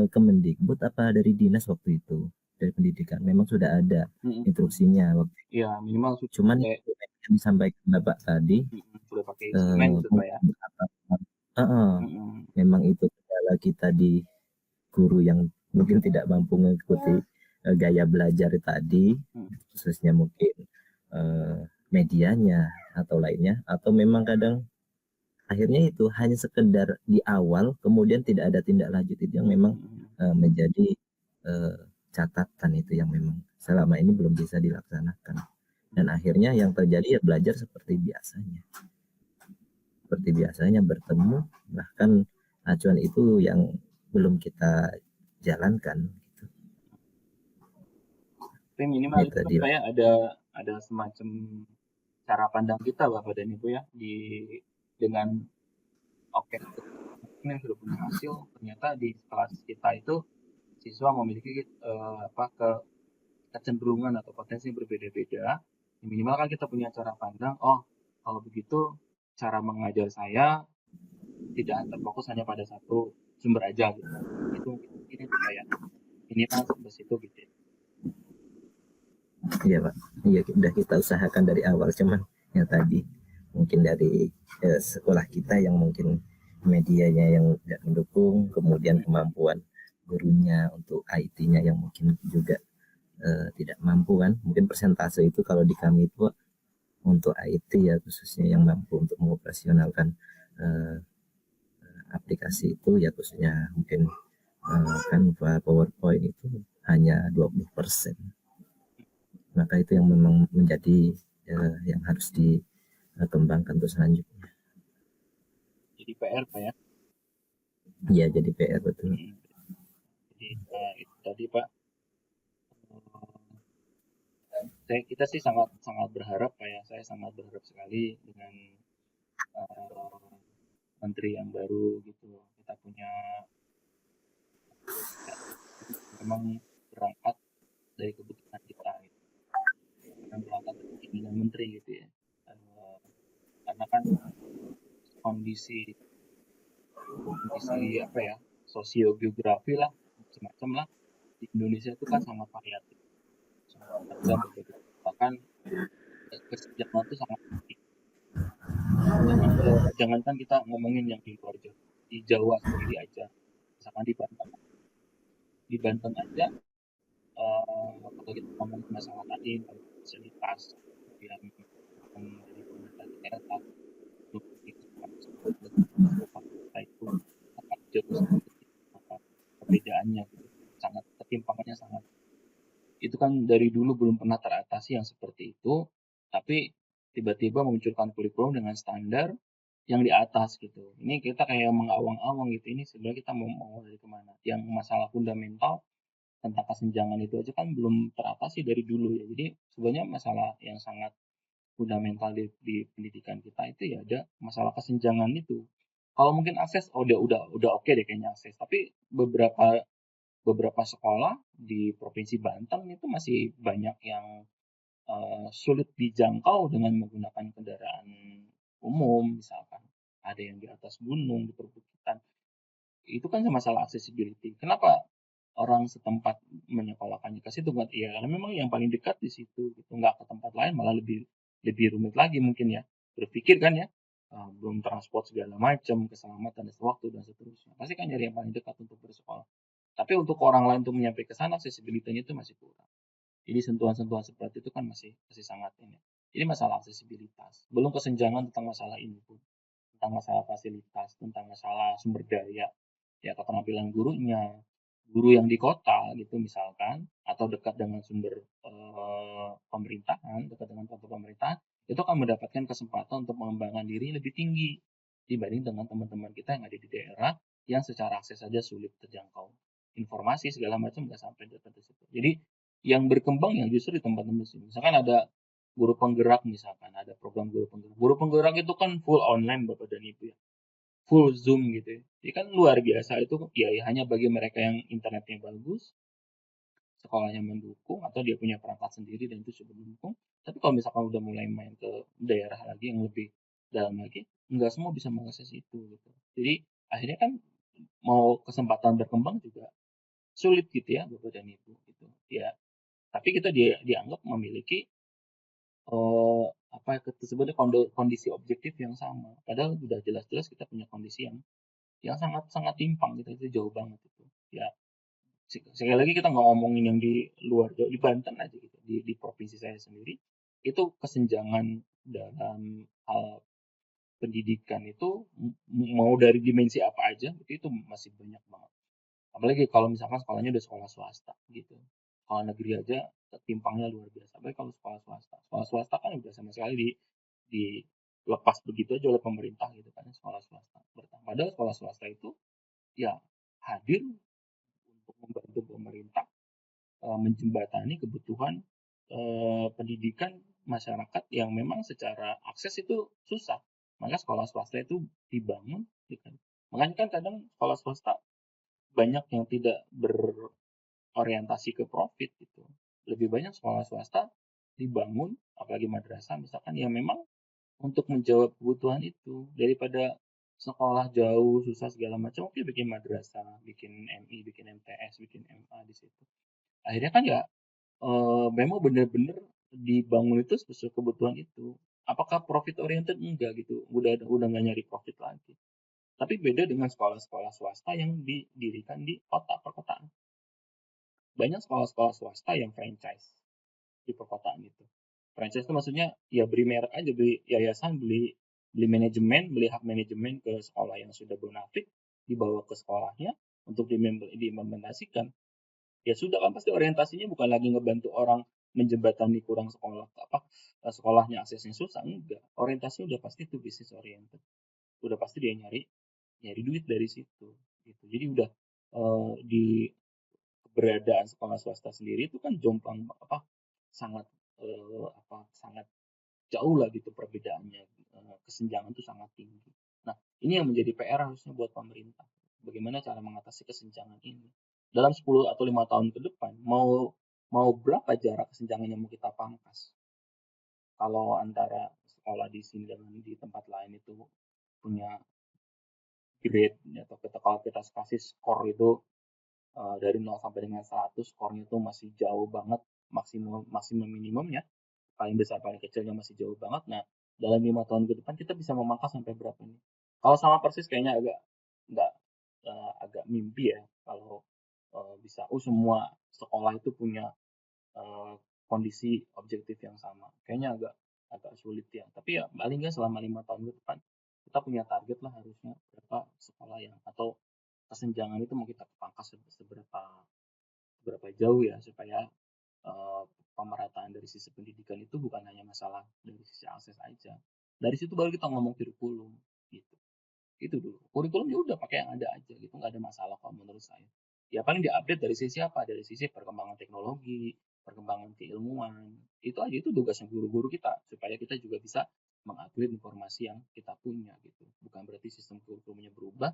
Kemendikbud apa dari dinas waktu itu, dari pendidikan. Memang sudah ada instruksinya waktu itu. Ya, minimal sudah. Cuman yang disampaikan Bapak tadi sudah pakai instrumen gitu Pak ya. Memang itu kendala kita di guru yang mungkin tidak mampu mengikuti gaya belajar tadi, khususnya mungkin medianya atau lainnya, atau memang kadang akhirnya itu hanya sekedar di awal kemudian tidak ada tindak lanjut, itu yang memang menjadi catatan itu yang memang selama ini belum bisa dilaksanakan. Dan akhirnya yang terjadi ya belajar seperti biasanya bertemu, bahkan acuan itu yang belum kita jalankan gitu. Tapi minimal itu saya ada semacam cara pandang kita Bapak dan Ibu ya dengan yang sudah punya hasil, ternyata di kelas kita itu siswa memiliki kecenderungan atau potensi yang berbeda-beda. Minimal kan kita punya cara pandang, kalau begitu cara mengajar saya tidak terfokus hanya pada satu sumber aja gitu. Itu ini kayak ini kan sampai situ gitu. Iya Pak, iya udah kita usahakan dari awal, cuman yang tadi mungkin dari sekolah kita yang mungkin medianya yang tidak mendukung, kemudian kemampuan gurunya untuk IT-nya yang mungkin juga tidak mampu kan. Mungkin persentase itu kalau di kami itu untuk IT ya khususnya yang mampu untuk mengoperasionalkan aplikasi itu ya khususnya mungkin Canva, PowerPoint itu hanya 20%. Maka itu yang memang menjadi yang harus dikembangkan untuk selanjutnya. Jadi PR Pak ya? Iya, jadi PR betul. Jadi itu tadi Pak. Kita sih sangat berharap Pak ya. Saya sangat berharap sekali dengan menteri yang baru gitu. Kita punya memang berangkat dari kebutuhan kita gitu. Berangkat dari keinginan menteri gitu ya. Karena kan kondisi apa ya, sosiogeografi lah, macam-macam lah di Indonesia itu kan sangat variatif, sangat beragam, bahkan kesenjangan itu sangat tinggi. Jangankan kita ngomongin yang di luar Jawa, di Jawa sendiri aja, misalkan di Banten aja, kalau kita ngomongin masalah tadi fasilitas yang dari pemerintah daerah itu sangat jauh sekali perbedaannya gitu. Sangat ketimpangannya sangat. Itu kan dari dulu belum pernah teratasi yang seperti itu, tapi tiba-tiba memunculkan kurikulum dengan standar yang di atas gitu. Ini kita kayak mengawang-awang gitu. Ini sebenarnya kita mau dari kemana? Yang masalah fundamental tentang kesenjangan itu aja kan belum teratasi dari dulu ya. Jadi sebenarnya masalah yang sangat fundamental di pendidikan kita itu ya ada masalah kesenjangan itu. Kalau mungkin akses, oh udah oke deh kayaknya akses. Tapi beberapa beberapa sekolah di Provinsi Banten itu masih banyak yang sulit dijangkau dengan menggunakan kendaraan umum, misalkan ada yang di atas gunung, di perbukitan. Itu kan masalah accessibility. Kenapa orang setempat menyekolahkannya ke situ? Iya, karena memang yang paling dekat di situ, gitu. Nggak ke tempat lain malah lebih lebih rumit lagi mungkin ya. Berpikir kan ya, belum transport segala macam, keselamatan dan waktu dan seterusnya. Pasti kan nyari yang paling dekat untuk bersekolah. Tapi untuk orang lain untuk menyampaikan ke sana, accessibility-nya itu masih kurang. Jadi sentuhan-sentuhan seperti itu kan masih masih sangat ini. Jadi masalah aksesibilitas. Belum kesenjangan tentang masalah ini pun, tentang masalah fasilitas, tentang masalah sumber daya, ya keterampilan gurunya, guru yang di kota gitu misalkan, atau dekat dengan sumber pemerintahan, dekat dengan kantor pemerintahan, itu akan mendapatkan kesempatan untuk mengembangkan diri lebih tinggi dibanding dengan teman-teman kita yang ada di daerah yang secara akses saja sulit terjangkau. Informasi segala macam nggak sampai dekat di situ. Jadi yang berkembang yang justru di tempat-tempat sini. Misalkan ada guru penggerak misalkan, ada program guru penggerak. Guru penggerak itu kan full online Bapak dan Ibu ya. Full Zoom gitu ya. Jadi kan luar biasa itu ya, hanya bagi mereka yang internetnya bagus, sekolahnya mendukung atau dia punya perangkat sendiri dan itu sudah mendukung. Tapi kalau misalkan udah mulai main ke daerah lagi yang lebih dalam lagi, nggak semua bisa mengakses itu gitu. Jadi akhirnya kan mau kesempatan berkembang juga sulit gitu ya Bapak dan Ibu gitu. Ya, tapi kita dianggap memiliki apa tersebutnya kondisi objektif yang sama. Padahal udah jelas-jelas kita punya kondisi yang sangat sangat timpang gitu, itu jauh banget itu. Ya, sekali lagi kita nggak ngomongin yang di luar Jawa, di Banten aja gitu, di provinsi saya sendiri, itu kesenjangan dalam hal pendidikan itu mau dari dimensi apa aja, itu masih banyak banget. Apalagi kalau misalkan sekolahnya udah sekolah swasta gitu. Kalau negeri aja timpangnya luar biasa. Apalagi kalau sekolah swasta. Sekolah swasta kan udah sama sekali dilepas begitu aja oleh pemerintah gitu kan sekolah swasta. Padahal sekolah swasta itu ya hadir untuk membantu pemerintah menjembatani kebutuhan pendidikan masyarakat yang memang secara akses itu susah. Maka sekolah swasta itu dibangun. Gitu. Makanya kan kadang sekolah swasta banyak yang tidak berorientasi ke profit gitu. Lebih banyak sekolah swasta dibangun, apalagi madrasah misalkan, yang memang untuk menjawab kebutuhan itu daripada sekolah jauh susah segala macam, oke bikin madrasah, bikin MI, bikin MTS, bikin MA di situ. Akhirnya kan ya memang benar-benar dibangun itu sesuai kebutuhan itu. Apakah profit oriented? Enggak gitu. Udah nggak nyari profit lagi. Tapi beda dengan sekolah-sekolah swasta yang didirikan di kota perkotaan. Banyak sekolah-sekolah swasta yang franchise di perkotaan itu. Franchise itu maksudnya ya beli merek aja, beli yayasan, beli beli manajemen, beli hak manajemen ke sekolah yang sudah bonafit, dibawa ke sekolahnya untuk diimplementasikan. Ya sudah kan pasti orientasinya bukan lagi ngebantu orang menjembatani kurang sekolah apa sekolahnya aksesnya susah, enggak. Orientasinya udah pasti itu bisnis oriented. Udah pasti dia nyari nyari duit dari situ gitu. Jadi udah di keberadaan sekolah swasta sendiri itu kan jomplang apa sangat sangat jauh lah gitu perbedaannya, kesenjangan itu sangat tinggi. Nah, ini yang menjadi PR harusnya buat pemerintah. Bagaimana cara mengatasi kesenjangan ini? Dalam 10 atau 5 tahun ke depan, mau mau berapa jarak kesenjangan yang mau kita pangkas? Kalau antara sekolah di sini dengan di tempat lain itu punya grade atau kalau kita kasih skor itu dari 0 sampai dengan 100 skornya itu masih jauh banget maksimum maksimum minimumnya paling besar paling kecilnya masih jauh banget. Nah dalam 5 tahun ke depan kita bisa memangkas sampai berapa nih? Kalau sama persis kayaknya agak nggak agak mimpi ya kalau bisa semua sekolah itu punya kondisi objektif yang sama. Kayaknya agak sulit ya. Tapi ya paling nggak selama 5 tahun ke depan kita punya target lah harusnya berapa sekolah yang atau kesenjangan itu mau kita pangkas seberapa jauh ya supaya pemerataan dari sisi pendidikan itu bukan hanya masalah dari sisi akses aja. Dari situ baru kita ngomong kurikulum gitu. Itu dulu. Kurikulumnya udah pakai yang ada aja gitu, nggak ada masalah kalau menurut saya. Ya paling diupdate dari sisi apa? Dari sisi perkembangan teknologi, perkembangan keilmuan. Itu aja itu tugasnya guru-guru kita supaya kita juga bisa mengupdate informasi yang kita punya gitu. Bukan berarti sistem kurikulumnya berubah,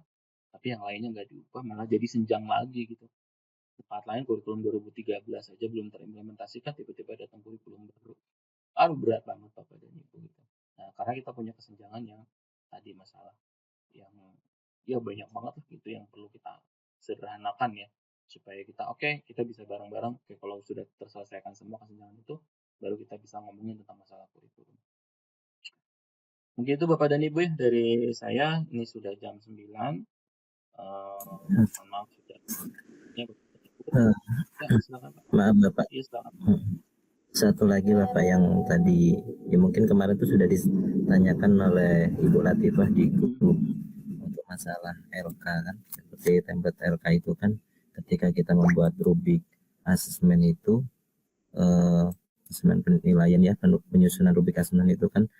tapi yang lainnya nggak diubah, malah jadi senjang lagi gitu. Tempat lain kurikulum 2013 aja belum terimplementasikan, tiba-tiba datang kurikulum baru. Berat banget Bapak dan Ibu gitu. Nah, karena kita punya kesenjangan yang tadi masalah yang ya banyak banget lah gitu yang perlu kita sederhanakan ya supaya kita kita bisa bareng-bareng kalau sudah terselesaikan semua kesenjangan itu baru kita bisa ngomongin tentang masalah kurikulum. Mungkin itu Bapak dan Ibu ya dari saya. Ini sudah jam 9. Mohon maaf sudah ya, silakan Pak. Maaf Bapak. Iya, silakan. Satu lagi Bapak yang tadi ya mungkin kemarin itu sudah ditanyakan oleh Ibu Latifah di grup untuk masalah LK kan, seperti template LK itu kan ketika kita membuat rubrik asesmen itu asesmen penilaian ya, penyusunan rubrik asesmen itu kan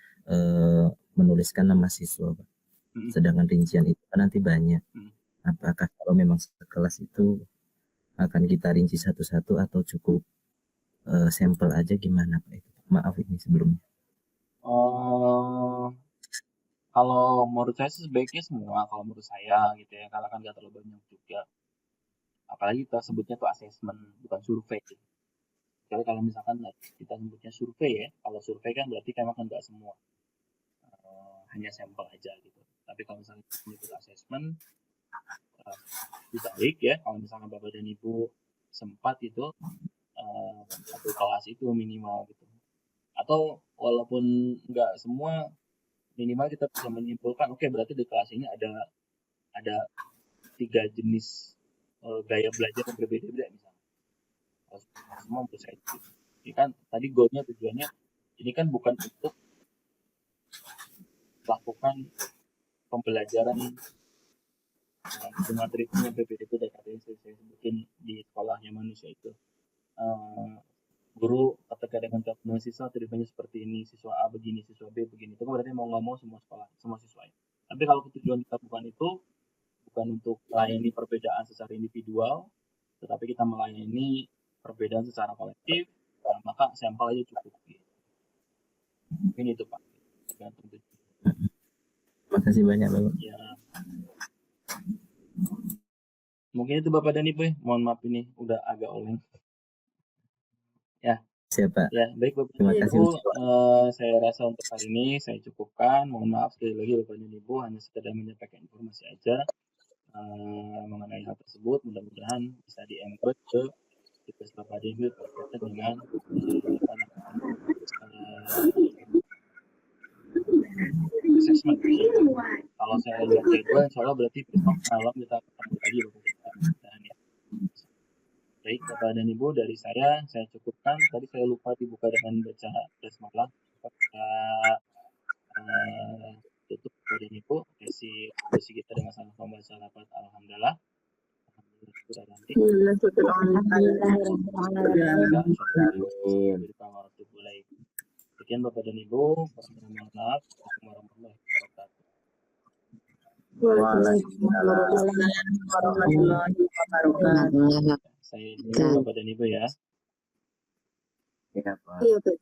menuliskan nama siswa Pak. Sedangkan rincian itu kan nanti banyak. Apakah kalau memang sekelas itu akan kita rinci satu-satu atau cukup sampel aja gimana Pak itu? Maaf ini sebelumnya. Kalau menurut saya sebaiknya semua kalau menurut saya gitu ya, karena kan nggak terlalu banyak juga. Apalagi kita sebutnya tuh asesmen bukan survei. Gitu. Jadi kalau misalkan kita sebutnya survei ya, kalau survei kan berarti kan nggak semua, hanya sampel aja gitu. Tapi kalau misalnya kita menyebut asesmen, lebih baik ya kalau misalnya Bapak dan Ibu sempat itu satu kelas itu minimal gitu. Atau walaupun nggak semua, minimal kita bisa menyimpulkan berarti di kelas ini ada 3 jenis gaya belajar yang berbeda-beda misalnya. Kalau semua menurut saya itu. Ini kan tadi goalnya tujuannya ini kan bukan untuk melakukan pembelajaran dengan ritme yang berbeda-beda katanya saya sebutin di sekolahnya manusia itu. Guru ketika dengan siswa tujuannya seperti ini, siswa A begini, siswa B begini, itu berarti mau nggak mau semua sekolah, semua siswa. Tapi kalau tujuan kita bukan itu, bukan untuk melayani perbedaan secara individual, tetapi kita melayani perbedaan secara kolektif, maka sampel aja cukup. Mungkin itu Pak. Tergantung tujuan. Terima kasih banyak Bapak. Ya. Mungkin itu Bapak dan Ibu ya. Mohon maaf ini udah agak oleng. Ya. Siapa? Ya, baik Bapak dan Ibu. Saya rasa untuk kali ini saya cukupkan. Mohon maaf sekali lagi Bapak dan Ibu hanya sekedar menyampaikan informasi aja mengenai hal tersebut. Mudah-mudahan bisa di-embed ke situs Bapak dan Ibu berkaitan dengan assessment. Kalau saya lihat jadwal, insya Allah berarti besok malam kita ketemu lagi ya. Baik Bapak dan Ibu, dari saya cukupkan. Tadi saya lupa dibuka dengan baca basmalah. Kita tutup Bapak dan Ibu sesi kita dengan sama-sama membaca lafaz alhamdulillah. Sekian Bapak dan Ibu. Mohon maaf. Assalamualaikum warahmatullahi wabarakatuh. Waalaikumsalam warahmatullahi wabarakatuh. Saya Bapak dan Ibu ya. Ya Pak. Iya, Pak.